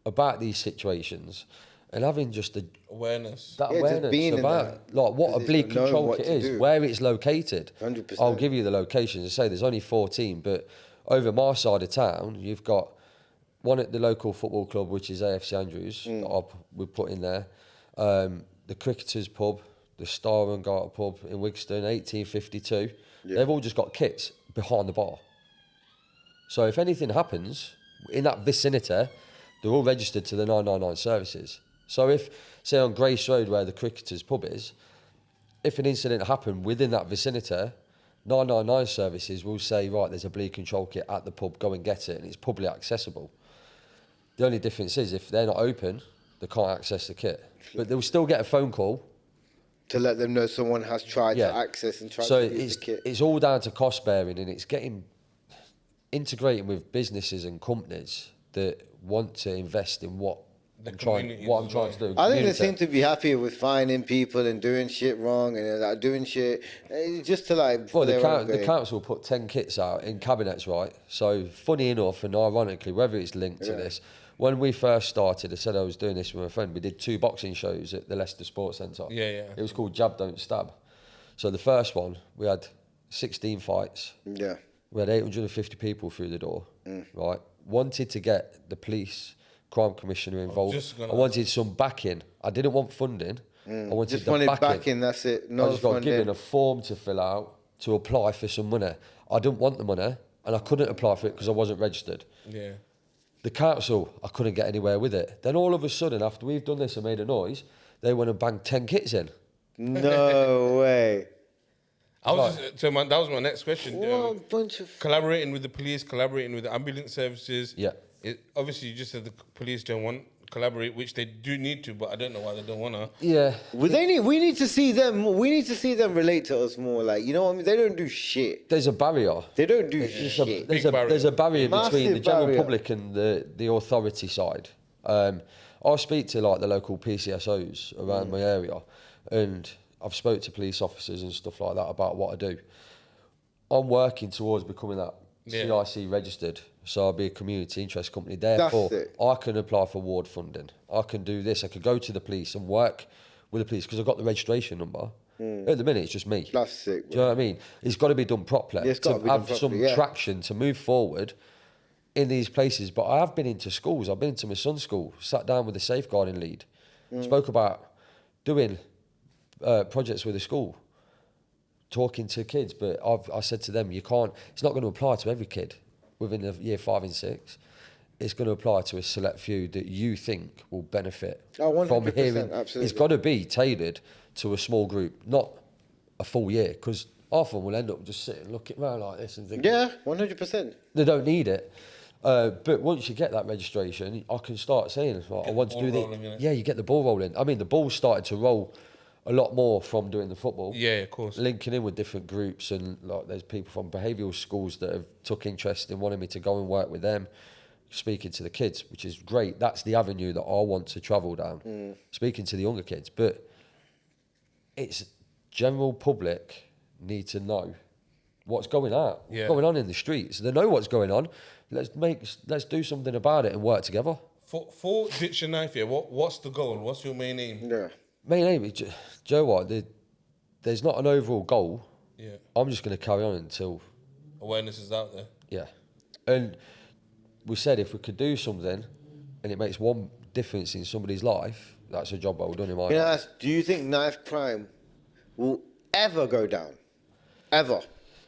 about these situations and having just Awareness. that Yeah, just awareness being in about there. like what a Because bleed it's knowing control what kit to is, do. where it's located. 100%. I'll give you the locations. I say there's only 14, but over my side of town, you've got one at the local football club, which is AFC Andrews, that we put in there. The Cricketers pub, the Star and Garter pub in Wigston, 1852. They've all just got kits behind the bar. So if anything happens, in that vicinity, they're all registered to the 999 services. So if, say on Grace Road where the Cricketers pub is, if an incident happened within that vicinity, 999 services will say, right, there's a bleed control kit at the pub, go and get it, and it's publicly accessible. The only difference is if they're not open, they can't access the kit. But they'll still get a phone call. To let them know someone has tried to access and tried to use the kit. It's all down to cost bearing, and it's integrating with businesses and companies that want to invest in what I'm trying to do. I think they seem to be happier with finding people and doing shit wrong and like doing shit just to like. Well, the council put 10 kits out in cabinets, right? So funny enough and ironically, whether it's linked to this, when we first started, I said I was doing this with a friend. We did 2 boxing shows at the Leicester Sports Centre. Yeah. It was called Jab Don't Stab. So the first one, we had 16 fights. Yeah. We had 850 people through the door. Right. Wanted to get the police, crime commissioner involved. I wanted some backing. I didn't want funding. I wanted just wanted backing. That's it. No I just got funding. given a form to fill out to apply for some money. I didn't want the money, and I couldn't apply for it because I wasn't registered. Yeah. The council, I couldn't get anywhere with it. Then all of a sudden, after we've done this and made a noise, they went and banged 10 kits in. No way. That was my next question. What a bunch of... Collaborating with the police, collaborating with the ambulance services. Yeah. Obviously, you just said the police don't want collaborate, which they do need to, but I don't know why they don't want to. Yeah. We need to see them. We need to see them relate to us more. Like, you know what I mean? They don't do shit. There's a barrier. They don't do shit. There's a barrier between Massive the general barrier. public and the authority side. I speak to like the local PCSOs around my area, and I've spoke to police officers and stuff like that about what I do. I'm working towards becoming that CIC registered, so I'll be a community interest company. Therefore, I can apply for ward funding. I can do this. I could go to the police and work with the police because I've got the registration number. At the minute, it's just me. That's sick. Do you know what I mean? It's got to be done properly It's got to be done have some properly, traction to move forward in these places. But I have been into schools. I've been into my son's school, sat down with the safeguarding lead, spoke about doing projects with the school, talking to kids. But I said to them, it's not going to apply to every kid within the year 5 and 6. It's going to apply to a select few that you think will benefit from hearing. Absolutely. It's got to be tailored to a small group, not a full year, because half of them will end up just sitting looking around like this and thinking, 100%. they don't need it. But once you get that registration, I can start saying, I want to do this. Yeah, you get the ball rolling. I mean, the ball started to roll a lot more from doing the football. Yeah, of course. Linking in with different groups, and like there's people from behavioural schools that have took interest in wanting me to go and work with them, speaking to the kids, which is great. That's the avenue that I want to travel down, speaking to the younger kids. But it's general public need to know what's going on, what's going on in the streets. They know what's going on. Let's do something about it and work together. For Ditch and Knife here, what's the goal? What's your main aim? Yeah. Main aim is, Joe, what? There's not an overall goal. Yeah. I'm just going to carry on until awareness is out there. Yeah. And we said if we could do something and it makes one difference in somebody's life, that's a job well done in my life. Do you think knife crime will ever go down? Ever?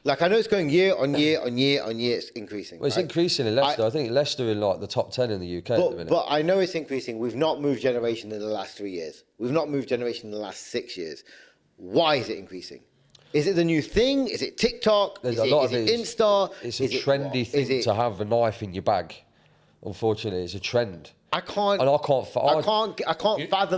Like, I know it's going year on year on year on year, it's increasing. Well, it's increasing in Leicester. I think Leicester in like the top 10 in the UK at the minute. But I know it's increasing. We've not moved generation in the last 3 years. We've not moved generation in the last 6 years. Why is it increasing? Is it the new thing? Is it TikTok? Is it Insta? It's a trendy thing to have a knife in your bag. Unfortunately, it's a trend. I can't fathom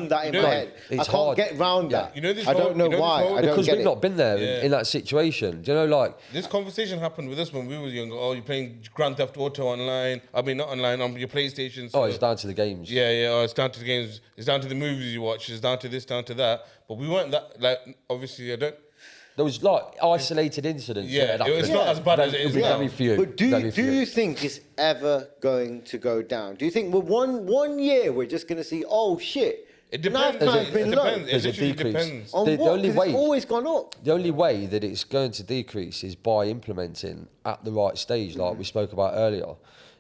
that in my head. I can't get round that. I don't know why. Because we've not been there in that situation. Do you know, like... This conversation happened with us when we were younger. Oh, you're playing Grand Theft Auto online. I mean, not online, on your PlayStation. So it's down to the games. Yeah. Oh, it's down to the games. It's down to the movies you watch. It's down to this, down to that. But we weren't that, like, obviously, I don't... There was like isolated incidents. Yeah, it's not as bad as it is now. Very few. But do you think it's ever going to go down? Do you think with one year we're just going to see, oh shit, it depends. It depends. There's a decrease. Depends. On the only way, it's always gone up. The only way that it's going to decrease is by implementing at the right stage, like we spoke about earlier,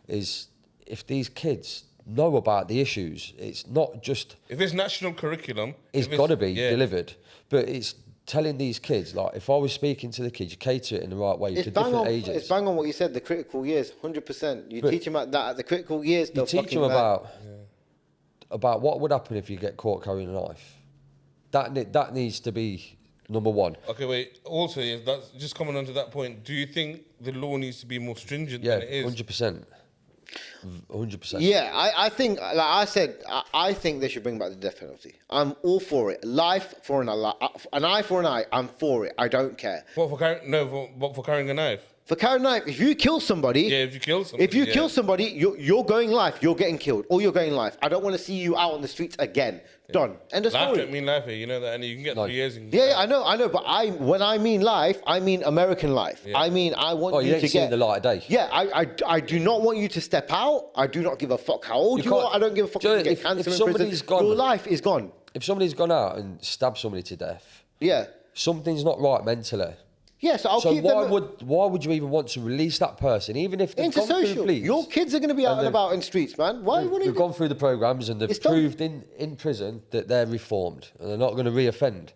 is if these kids know about the issues. It's not just... If it's national curriculum... It's got to be delivered. But it's telling these kids, like, if I was speaking to the kids, you cater it in the right way to different ages. It's bang on what you said, the critical years, 100%. You teach them at the critical years, you teach them about what would happen if you get caught carrying a knife. That needs to be number one. Okay, wait. Also, if that's just coming on to that point, do you think the law needs to be more stringent than it is? 100%. 100%. Yeah, I think, like I said, I think they should bring back the death penalty. I'm all for it. Life for an eye for an eye. I'm for it. I don't care. What for carrying? No, for carrying a knife. For carrying a knife, if you kill somebody, if you kill somebody, you're going life. You're getting killed, or you're going life. I don't want to see you out on the streets again. Done. End of story. Life don't mean life here. You know that, and you can get 3 years. I know. But when I mean life, I mean American life. Yeah. I mean, I want you to get the light of day. Yeah, I do not want you to step out. I do not give a fuck how old you are. I don't give a fuck if you get cancer in prison. Your life is gone. If somebody's gone out and stabbed somebody to death, something's not right mentally. Yeah, so keep them. Why would you even want to release that person, even if they've gone through the police? Your kids are going to be out and about in streets, man. They've gone through the programs and they've proved in prison that they're reformed and they're not going to reoffend.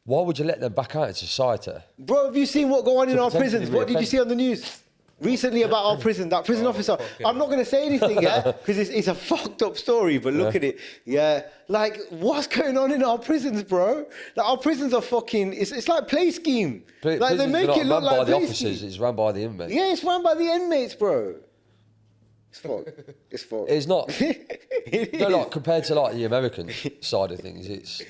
Why would you let them back out into society? Bro, have you seen what go on in our prisons? What did you see on the news recently about our prison? That prison officer. I'm not going to say anything yet because it's a fucked up story. But look at it. Yeah, like what's going on in our prisons, bro? Like our prisons are fucking. It's like play scheme. Like they make it look like run by the play officers. scheme. It's run by the inmates. Yeah, it's run by the inmates, bro. It's fucked. It's fucked. It's not. Like compared to like the American side of things,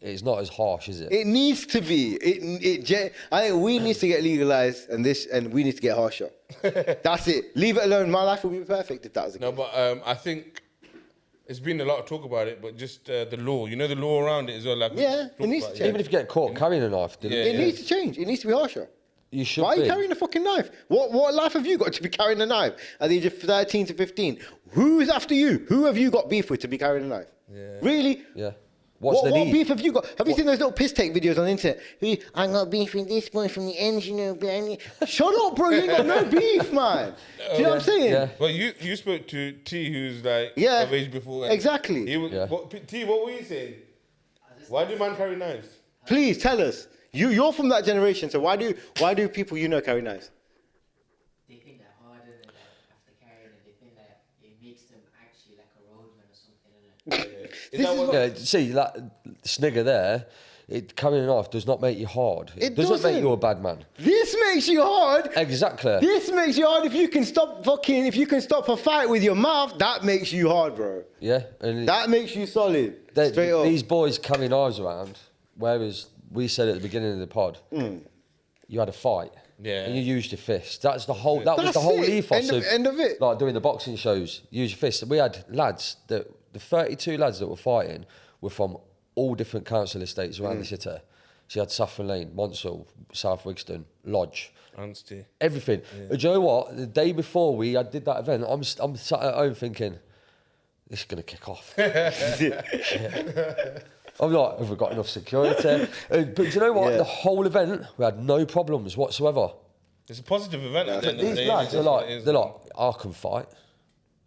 it's not as harsh, is it? It needs to be. I think we need to get legalized, and we need to get harsher. That's it. Leave it alone. My life will be perfect if that was the case. No, but I think it's been a lot of talk about it, but just the law. You know the law around it as well. Like it needs to change. Even if you get caught carrying a knife, it needs to change. It needs to be harsher. You should. Why are you carrying a fucking knife? What life have you got to be carrying a knife at the age of 13 to 15? Who's after you? Who have you got beef with to be carrying a knife? Yeah. Really? Yeah. What beef have you got? Have you seen those little piss take videos on the internet? I got beef with this boy from the engine. Shut up, bro. You ain't got no beef, man. Do you know what I'm saying? Yeah. Well, you spoke to T, who's like of age before. Exactly. T, what were you saying? Why do man carry knives? Please tell us. You're from that generation, so why do people carry knives? They think they're harder than after carrying it. They think that it makes them actually like a roadman or something. See that snigger there. Carrying a knife does not make you hard. It doesn't make you a bad man. This makes you hard. Exactly. This makes you hard if you can stop a fight with your mouth. That makes you hard, bro. Yeah. That makes you solid. Straight up. These boys carry knives around, whereas we said at the beginning of the pod, you had a fight. Yeah. And you used your fist. That was the whole ethos end of it. Like doing the boxing shows, use your fist. And we had lads the 32 lads that were fighting were from all different council estates around the city. So you had Saffron Lane, Monsell, South Wigston, Lodge. Honesty. Everything. Yeah. Do you know what? The day before we did that event, I'm sat at home thinking, this is going to kick off. I'm like, have we got enough security? But do you know what? The whole event, we had no problems whatsoever. It's a positive event. At the end of the These day. lads are like, I can fight.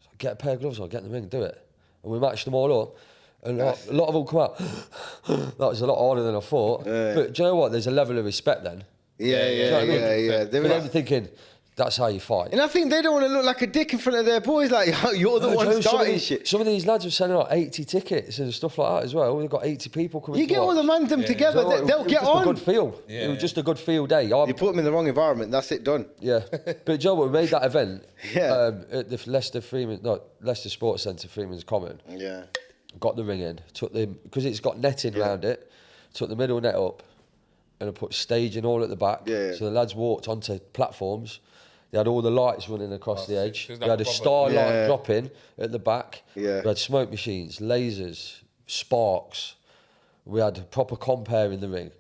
So get a pair of gloves, I'll get in the ring and do it. And we matched them all up. And a lot of them come out, that was a lot harder than I thought. But do you know what? There's a level of respect then. Yeah. But I'm thinking, that's how you fight. And I think they don't want to look like a dick in front of their boys. Like, you're the one starting shit. Some of these lads are selling out 80 tickets and stuff like that as well. We've got 80 people coming. You get all the mandem together, they'll get on. It was just a good feel. Yeah. It was just a good field day. You put them in the wrong environment, that's it, done. Yeah. But Joe, we made that event at the Leicester Sports Centre, Freeman's Common. Yeah. Got the ring in, because it's got netting around it, took the middle net up and I put staging all at the back. Yeah. So the lads walked onto platforms. They had all the lights running across the edge. We had a starlight dropping at the back. Yeah. We had smoke machines, lasers, sparks. We had a proper compare in the ring.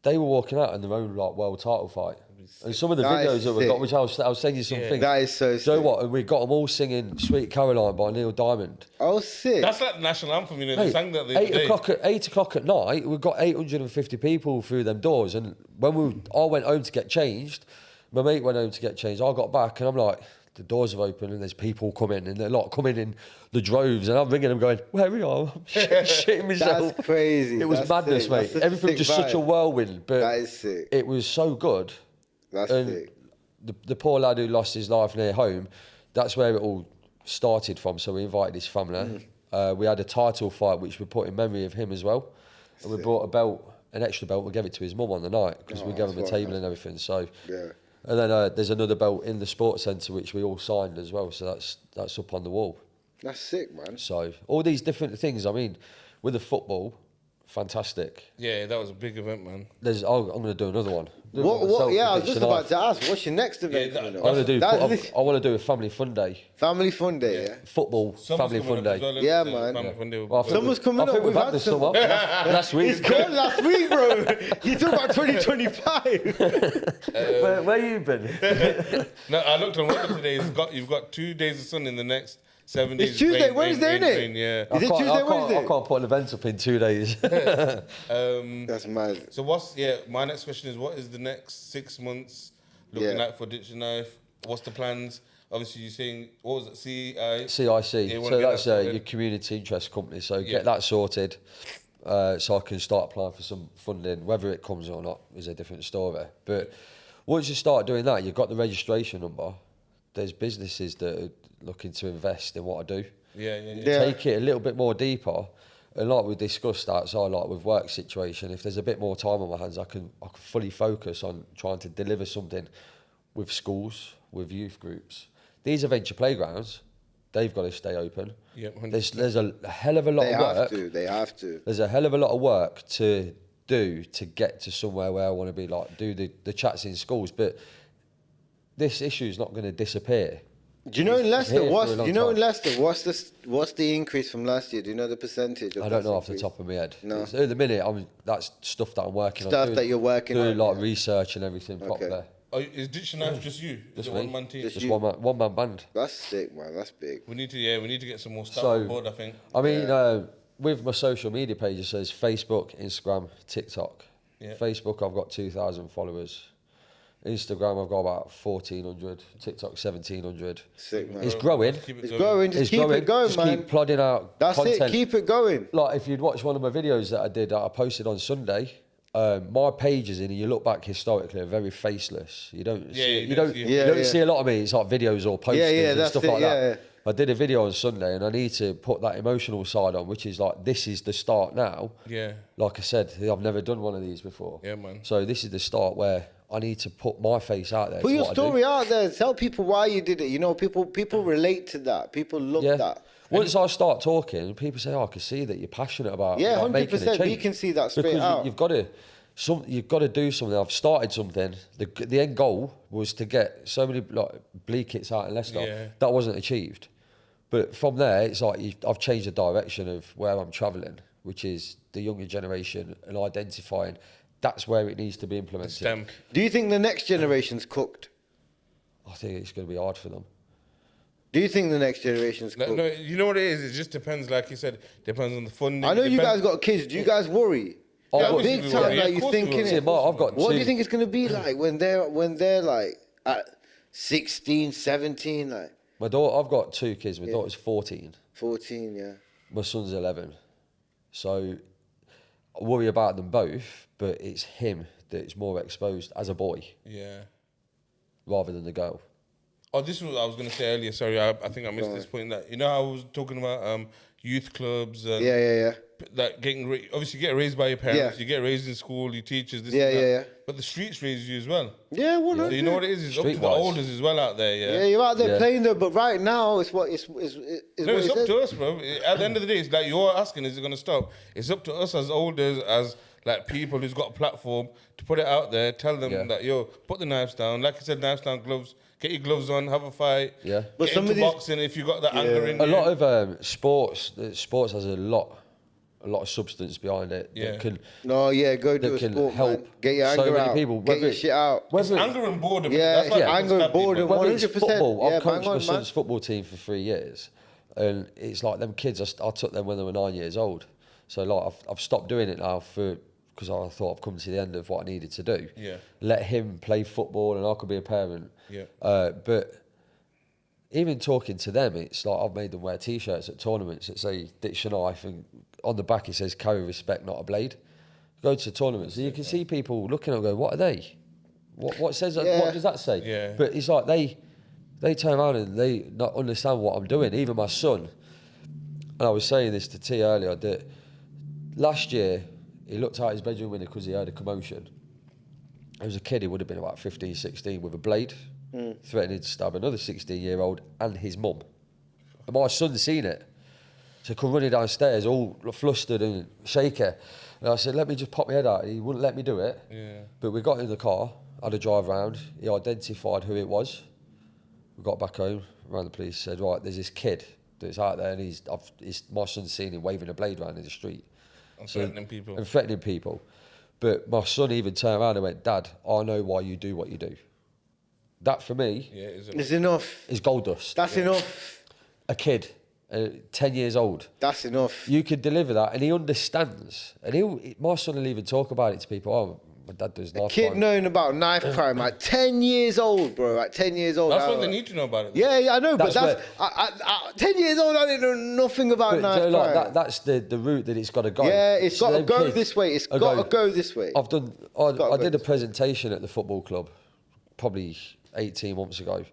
They were walking out in their own world title fight. And some of the videos that we got, which I'll send you some things. That is so sick. So what? And we got them all singing "Sweet Caroline" by Neil Diamond. Oh, sick! That's like the national anthem, you know. They sang that the other day. 8 o'clock at night, we got 850 people through them doors. And when I went home to get changed, my mate went home to get changed. I got back and I'm like, the doors have opened and there's people coming and they're like coming in the droves and I'm ringing them going, where are we? I'm shitting myself. That's crazy. It was That's madness, sick. mate. That's such a Everything sick just such a vibe. whirlwind, but That is sick. it was so good. That's And sick. the poor lad who lost his life near home, that's where it all started from. So we invited his family. We had a title fight which we put in memory of him as well. And we brought a belt, an extra belt. We gave it to his mum on the night because we gave him a that's table right. and everything. So, Yeah. and then there's another belt in the sports centre which we all signed as well. So that's up on the wall. That's sick, man. So all these different things. I mean, with the football, fantastic. Yeah, that was a big event, man. I'm going to do another one. Do it What? myself Yeah, I was with just Diction about Life. to ask. What's your next event? Yeah, coming that- up? I want to do. That's I lit- want to do a family fun day. Family fun day. Yeah. Football Summer's family coming fun up as day. well, Yeah, isn't it? man. Family fun day. Well, I think Summer's we- coming I up. think we've We've had had the some. summer last week. It's gone last week, bro. You talk about 2025. Where you been? No, I looked on weather today. You've got 2 days of sun in the next 7 days. It's Tuesday, rain, Wednesday, rain, innit? rain, yeah. Is it Tuesday, Wednesday? I can't put an event up in 2 days. That's mad. So my next question is, what is the next 6 months looking like for Ditch and Knife? What's the plans? Obviously, you're saying, what was it, CI? CIC. Yeah, wanna So get that's that sorted. your community interest company. So Yeah. get that sorted so I can start applying for some funding. Whether it comes or not is a different story. But once you start doing that, you've got the registration number. There's businesses that are looking to invest in what I do. Yeah. Take it a little bit more deeper. And like we discussed outside, like with work situation, if there's a bit more time on my hands, I can fully focus on trying to deliver something with schools, with youth groups. These are venture playgrounds. They've got to stay open. Yep, 100%. There's a hell of a lot They of work. have to. They have to. There's a hell of a lot of work to do to get to somewhere where I want to be, like do the chats in schools. But this issue is not going to disappear. Do you know in Leicester? here for a long time. What's the increase from last year? Do you know the percentage? Of I don't this know off the increase? top of my head. No. So at the minute, that's stuff that I'm working on. Stuff that you're working doing on, like yeah. research and everything properly. Oh, is Ditch and Knife just you? Just Is it me. one man team? Just Just you. one man band. That's sick, man. That's big. We need to get some more stuff So- on board, I think. I mean, with my social media pages, it says Facebook, Instagram, TikTok. Yeah. Facebook, I've got 2,000 followers. Instagram, I've got about 1,400. TikTok, 1,700. Sick, man. It's growing. Keep it It's going. growing. Just It's keep growing. it going, Just man. keep plodding out That's content. it. Keep it going. Like if you'd watched one of my videos that I did that I posted on Sunday, my pages in, and you look back historically, are very faceless. You don't see, you you don't don't see- you Yeah, don't yeah. see a lot of me. It's like videos or posters and that's stuff it, like that. yeah. I did a video on Sunday, and I need to put that emotional side on, which is like this is the start now. Yeah. Like I said, I've never done one of these before. Yeah, man. So this is the start where I need to put my face out there. Put to your what I do. story out there. Tell people why you did it. You know, people relate to that. People love that. Once I start talking, people say, "Oh, I can see that you're passionate about Yeah, like, making a 100%. We change." can see that straight because out. You've got to. You've got to do something. I've started something. The end goal was to get so many like bleed kits out in Leicester. Yeah. That wasn't achieved. But from there, it's like I've changed the direction of where I'm travelling, which is the younger generation and identifying that's where it needs to be implemented. STEM. Do you think the next generation's cooked? I think it's going to be hard for them. Do you think the next generation's cooked? No, you know what it is? It just depends, like you said, depends on the funding. I know you guys Depends- got kids. Do you guys worry? Oh, Like, obviously big we time, worry. Yeah, like of you course we thinking worry. it. See, Mark, I've got What do two. you think it's gonna be like when they're like at 16, 17, like My daughter, I've got two kids. My daughter's 14. 14? Yeah. My son's 11. So I worry about them both, but it's him that's more exposed as a boy Yeah. rather than the girl. Oh, this is what I was going to say earlier. Sorry, I think I missed Go this on. point. That I was talking about youth clubs and Yeah. like obviously you get raised by your parents, Yeah. you get raised in school, your teachers, this Yeah, and that. yeah. But the streets raise you as well. Yeah, So 100. you know what it is? It's up to the Streetwise. olders as well out there. Yeah, you're out there Yeah. playing though, but right now it's what it's No, what it's it up says. to us, bro. At the end of the day, it's like you're asking, is it going to stop? It's up to us as elders, as like people who's got a platform to put it out there, tell them that, yo, put the knives down. Like I said, knives down, gloves. Get your gloves on, have a fight. Yeah. But Get some into of these- boxing if you got that anger in A you. lot of sports has a lot of substance behind it Yeah. that can No, yeah, go do that a can sport, help man. Get your so anger many out. people, Get whether your it- shit out. It's anger and boredom. Yeah, That's why yeah, people anger and stab people. boredom. whether it's 100%. football. Yeah, I've coached bang on, my son's man. football team for 3 years, and it's like them kids. I took them when they were 9 years old. So like I've stopped doing it now because I thought I've come to the end of what I needed to do. Yeah. Let him play football, and I could be a parent. Yeah. But even talking to them, it's like I've made them wear T-shirts at tournaments that say "Ditch your knife," and on the back it says "Carry respect, not a blade." Go to tournaments, so you can see people looking and go, "What are they? What says? Yeah. What does that say?" Yeah. But it's like they turn around and they not understand what I'm doing. Even my son, and I was saying this to T earlier, that last year he looked out his bedroom window because he heard a commotion. There was a kid, he would have been about 15, 16, with a blade, threatening to stab another 16-year-old and his mum. And my son's seen it. So come running downstairs, all flustered and shaky. And I said, let me just pop my head out. He wouldn't let me do it. Yeah. But we got in the car, had a drive round. He identified who it was. We got back home, rang the police, said, right, there's this kid that's out there, and my son's seen him waving a blade around in the street. And threatening people. And threatening people. But my son even turned around and went, Dad, I know why you do what you do. That, for me, it's enough. is gold dust. That's enough. A kid, 10 years old. That's enough. You could deliver that, and he understands. And my son will even talk about it to people. Oh, my dad does knife Kid crime. knowing about knife crime at 10 years old, bro. At 10 years old. That's what they need to know about it. Yeah, I know, but That's at 10 years old, I didn't know nothing about But, knife Joe, crime. like, that's the route that it's got to go. Yeah, it's got to them go kids this way. It's are got to going- go this way. I gotta did go a presentation at the football club probably 18 months ago,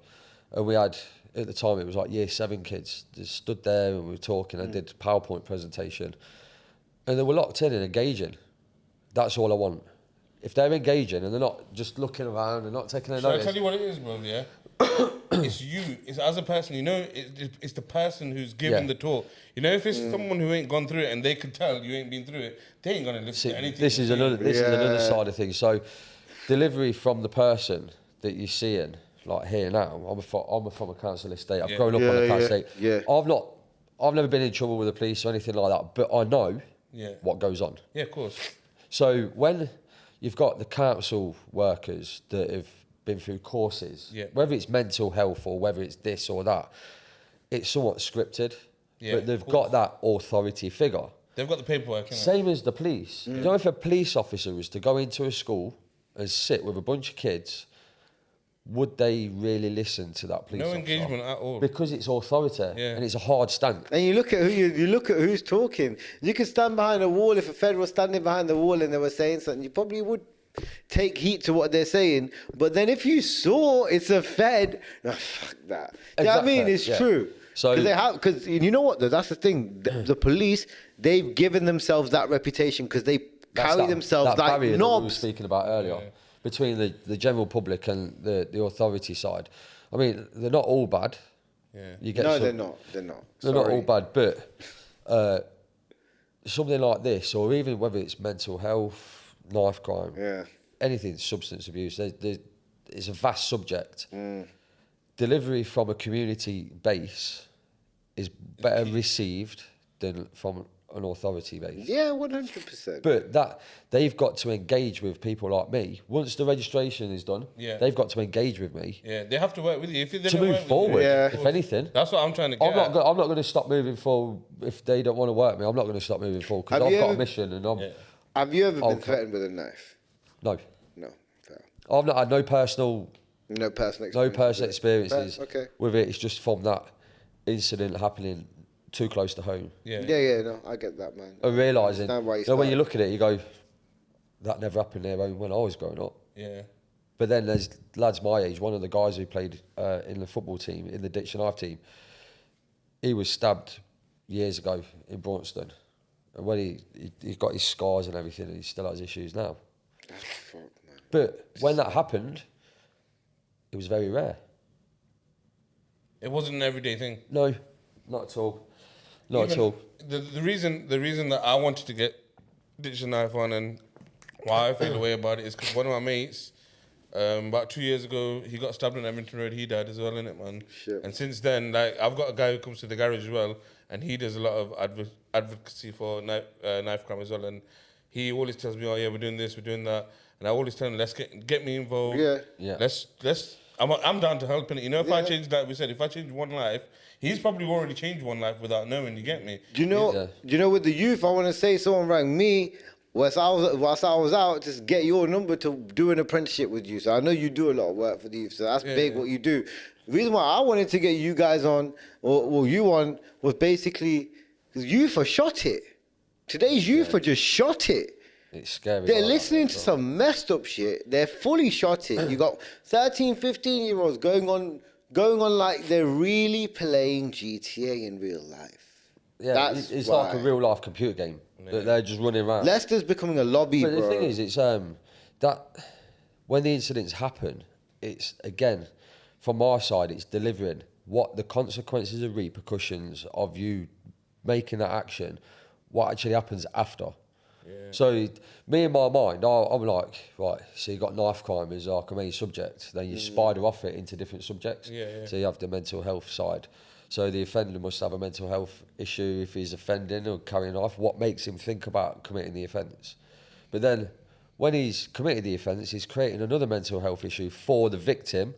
and we had, at the time it was like year 7 kids just stood there and we were talking. I did a PowerPoint presentation, and they were locked in and engaging. That's all I want. If they're engaging and they're not just looking around and not taking a Shall I notice. tell you what it is, bro? Yeah, it's you. It's as a person. You know, it's the person who's giving Yeah. the talk. You know, if it's someone who ain't gone through it and they can tell you ain't been through it, they ain't gonna listen to anything. This is you say. another side of things. So, delivery from the person that you're seeing, like here now. I'm from a council estate. I've grown up on a council estate. Yeah. I've never been in trouble with the police or anything like that, but I know what goes on. Yeah, of course. So when you've got the council workers that have been through courses, whether it's mental health or whether it's this or that, it's somewhat scripted, but they've got that authority figure. They've got the paperwork. Same as the police. You know, if a police officer was to go into a school and sit with a bunch of kids, would they really listen to that police officer? No engagement at all. Because it's authority and it's a hard stand. And you look at you look at who's talking. You could stand behind a wall. If a Fed was standing behind the wall and they were saying something, you probably would take heed to what they're saying. But then if you saw it's a Fed, fuck that. You know what I mean? It's true. So because you know what though, that's the thing. The police, they've given themselves that reputation because they carry themselves that like barrier knobs. that we were speaking about earlier between the general public and the authority side. I mean, they're not all bad. Yeah. You get No, some, they're not. They're not. They're not all bad, but something like this, or even whether it's mental health, knife crime, anything, substance abuse, it's a vast subject. Delivery from a community base is better received than from an authority base. Yeah, 100%. But that they've got to engage with people like me. Once the registration is done, they've got to engage with me. Yeah, they have to work with you. If they to don't move work with forward, you, if anything. That's what I'm trying to get I'm not going to stop moving forward if they don't want to work with me. I'm not going to stop moving forward because I've got a mission and I'm... Have you ever been threatened with a knife? No. No. Fair. I've not had no personal Okay. experiences with it. It's just from that incident happening too close to home. Yeah, no, I get that, man. And realising, when you look at it, you go, that never happened there when I was growing up. Yeah. But then there's lads my age, one of the guys who played in the football team, in the Ditch and Knife team, he was stabbed years ago in Braunston. And when he got his scars and everything, and he still has issues now. That's fucked, man. But when that happened, it was very rare. It wasn't an everyday thing. No, not at all. Not at all. The reason that I wanted to get Ditch and Knife on and why I feel the way about it is because one of my mates, about 2 years ago, he got stabbed on Edmonton Road. He died as well, innit, man? Shit. And since then, like, I've got a guy who comes to the garage as well, and he does a lot of advocacy for knife crime as well. And he always tells me, "Oh yeah, we're doing this, we're doing that," and I always tell him, "Let's get me involved. Yeah. Let's. I'm down to help. You know, if I change, like we said, if I change one life, he's probably already changed one life without knowing. You get me? Do you know? Do you know with the youth? I want to say someone rang me. whilst I was out, just get your number to do an apprenticeship with you. So I know you do a lot of work for the youth. So that's big what you do. The reason why I wanted to get you guys on, or you on, was basically because youth are shot it. Today's youth are just shot it. It's scary. They're listening to some messed up shit. They're fully shot it. You got 13, 15-year-olds going on like they're really playing GTA in real life. Yeah, it's like a real life computer game. They're just running around. Leicester's becoming a lobby, but bro. the thing is, it's that when the incidents happen, it's again from our side, it's delivering what the consequences and repercussions of you making that action, what actually happens after. Yeah. So me in my mind, I'm like, right, so you got knife crime as like a main subject, then you spider off it into different subjects. So you have the mental health side. So the offender must have a mental health issue if he's offending or carrying a knife. What makes him think about committing the offence? But then when he's committed the offence, he's creating another mental health issue for the victim.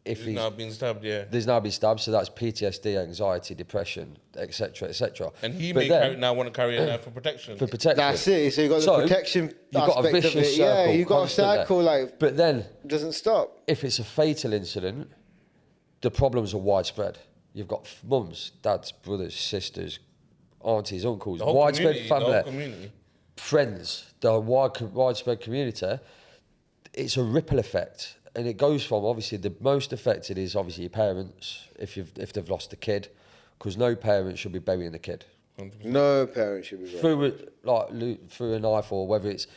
If he's now been stabbed, there's now been stabbed, so that's PTSD, anxiety, depression, etc., etc. And he may now want to carry a knife for protection. For protection. That's it. So you got the protection you've got a aspect vicious of it. circle. Yeah, you got a circle like. But then doesn't stop. If it's a fatal incident, the problems are widespread. You've got mums, dads, brothers, sisters, aunties, uncles, widespread family, friends, the widespread community. It's a ripple effect. And it goes from, obviously, the most affected is obviously your parents, if they've lost a kid, because no parent should be burying the kid. 100%. No parent should be burying. Through a knife, or whether it's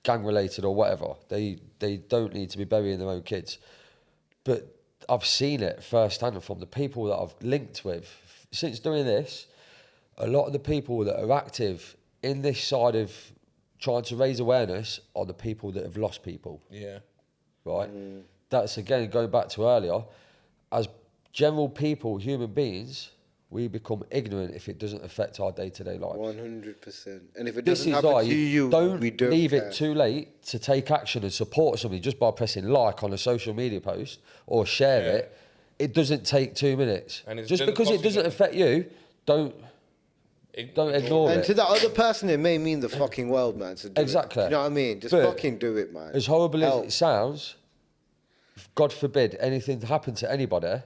gang-related or whatever. They don't need to be burying their own kids. But I've seen it firsthand from the people that I've linked with. Since doing this, a lot of the people that are active in this side of trying to raise awareness are the people that have lost people. Yeah. Right? That's, again, going back to earlier, as general people, human beings, we become ignorant if it doesn't affect our day-to-day life. 100%. And if it doesn't happen to you, don't we don't leave care. it too late to take action and support somebody just by pressing like on a social media post or share it. It doesn't take 2 minutes. And just because it doesn't affect you, don't ignore it. And to that other person, it may mean the fucking world, man. So exactly. You know what I mean? Just fucking do it, man. As horrible as it sounds, God forbid anything happen to anybody,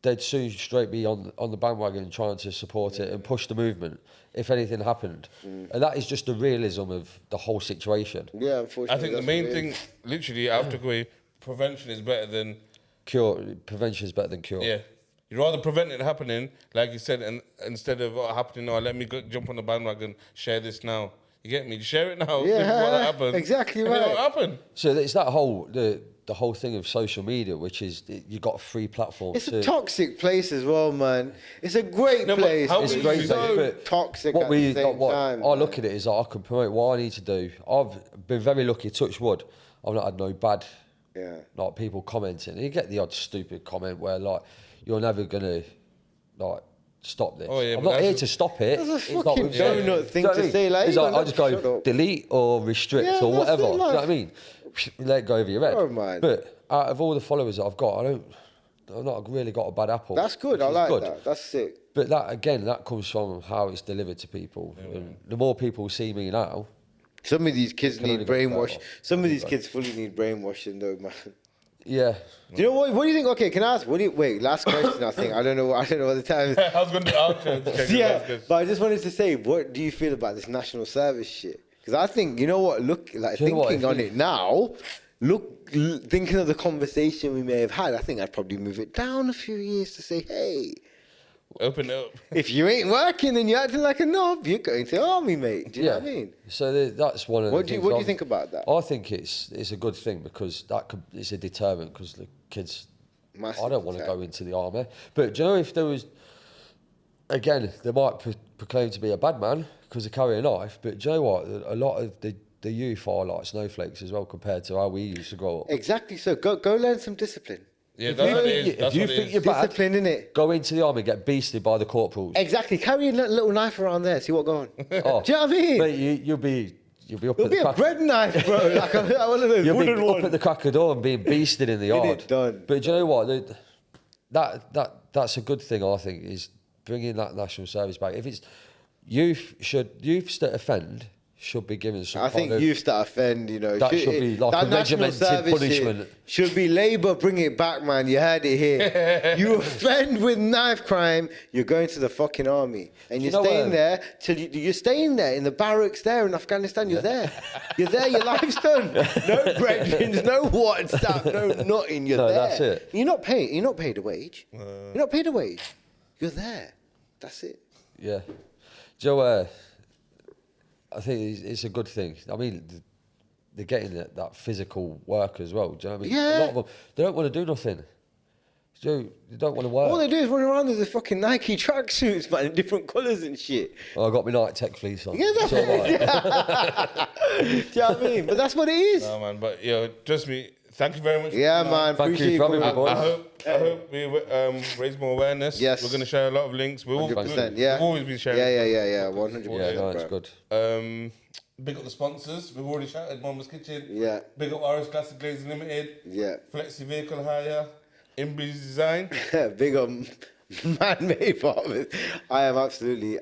they'd soon straight be on the bandwagon trying to support it and push the movement if anything happened. And that is just the realism of the whole situation. Yeah, unfortunately. I think the main thing, literally, after going, prevention is better than cure. Prevention is better than cure. Yeah. You'd rather prevent it happening, like you said, and instead of happening, let me jump on the bandwagon, share this now. You get me? Share it now. Yeah, before that happens. exactly and right. It won't happen. So it's that whole the whole thing of social media, which is you got a free platform. It's a toxic place as well, man. It's a great place. How It's a will great you place, know? but toxic at the same time. I look at it as I can promote what I need to do. I've been very lucky, touch wood. I've not had no bad, like people commenting. You get the odd stupid comment where like you're never gonna like stop this. Oh, yeah, I'm but not here to stop it. That's a It's fucking not- donut thing to say. Like, It's you like, know, I just shut go up. delete or restrict Yeah, or that's whatever. it, Do you know like- what I mean? Let it go over your head. Oh, man. But out of all the followers that I've got, I've not really got a bad apple. That's good. which I is like good. that. That's sick. But that, again, that comes from how it's delivered to people. And the more people see me now, Some of these kids can only need get brainwash. better. Some of these kids fully need brainwashing, though, man. yeah. Do you know what? What do you think? Okay, can I ask? Wait, last question. I think I don't know what the time is. I was going to do outro. Yeah, but I just wanted to say, what do you feel about this national service shit? Because I think, you know what? Look, like Do you know what, thinking if on you- it now. Thinking of the conversation we may have had, I think I'd probably move it down a few years to say, hey, Open it up. if you ain't working and you're acting like a knob, you're going to army, mate. Do you know what I mean? So that's one of What the do things. you think about that? I think it's a good thing because it's a deterrent because the kids. Massive I don't want to deterrent. go into the army, but do you know if there was, again, they might proclaim to be a bad man because they carry a knife, but do you know what? A lot of the youth are like snowflakes as well compared to how we used to grow up. Exactly. So go learn some discipline. Yeah, If that's you what it think is. you- That's if you what it think is. you're bad, Discipline, innit? go into the army, get beasted by the corporals. Exactly. Carry a little knife around there. See what going. Oh, Do you know what I mean? Mate, you'll be up It'll at the be a crack. bread knife, bro. Like one of those You'll be wooden up ones. at the crack of dawn and being beasted in the yard. Done. But do you know what? That's a good thing, I think, is bringing that national service back. If it's youths that offend should be given some I think youths that offend, that should be like that a national regimented service punishment. shit should be Labour, bring it back, man. You heard it here. You offend with knife crime, you're going to the fucking army, and you're staying there till you're staying there in the barracks there in Afghanistan. You're there. You're there. Your life's done. No brethren, no WhatsApp, no nothing. You're there. That's it. You're not paid. You're not paid a wage. You're not paid a wage. You're there. That's it. Yeah. Joe, I think it's a good thing. I mean, they're getting that physical work as well. Do you know what I mean? Yeah. A lot of them, they don't want to do nothing. They don't want to work. All they do is run around with the fucking Nike tracksuits, man, in different colours and shit. I got my Nike Tech fleece on. Yeah, that's So, it. Do you know what I mean? But that's what it is. No, man, but trust me, thank you very much. Yeah, man. Thank Appreciate you for having me, boys. I hope we raise more awareness. Yes. We're going to share a lot of links. 100%, yeah. We've always been sharing. Yeah, 100%. yeah, no, it's bro. good. Big up the sponsors. We've already shouted Mama's Kitchen. Yeah. Big up RS Classic Glazing Limited. Yeah. Flexi Vehicle Hire. Inbreeze Design. Big up man-made farmers. I am absolutely,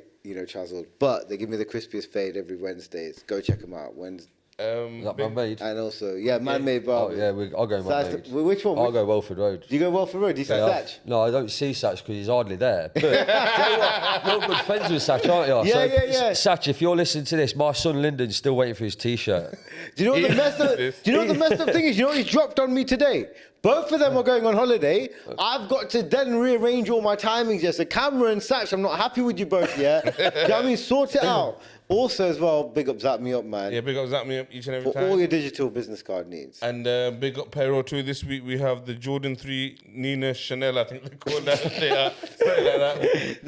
frazzled. But they give me the crispiest fade every Wednesdays. Go check them out. Wednesday. Is that man-made? And also, man-made Oh, barbers. yeah, I'll go man-made. Which one? I'll go Welford Road. Do you go Welford Road? Do you see Satch? No, I don't see Satch because he's hardly there. But tell you what, you're good friends with Satch, aren't you? Yeah. Satch, if you're listening to this, my son Lyndon's still waiting for his T-shirt. Do you know what the messed up? Do you know what the messed up thing is? You know what he's dropped on me today? Both of them are going on holiday. I've got to then rearrange all my timings. Yeah, so Cameron and Satch, I'm not happy with you both. Yeah, do you know what I mean? Sort it out. Also, as well, big up Zap Me Up, man. Yeah, big up Zap Me Up each and every For time. all your digital business card needs. And big up Payroll too. This week we have the Jordan 3 Nina Chanel, I think they call that. Something like that.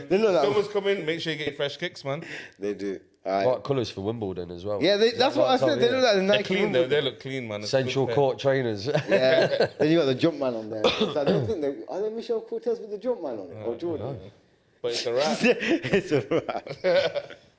They know that. Summer's coming. Make sure you get your fresh kicks, man. They do. Right colours for Wimbledon as well. Yeah, that's what I said. They look like the They're Nike. clean though. They look clean, man. It's a Central good pair. Court trainers. Yeah. Then you got the Jumpman on there. So I don't think are they Michelle Cortez with the Jumpman on it or Jordan? But it's a wrap. It's a wrap.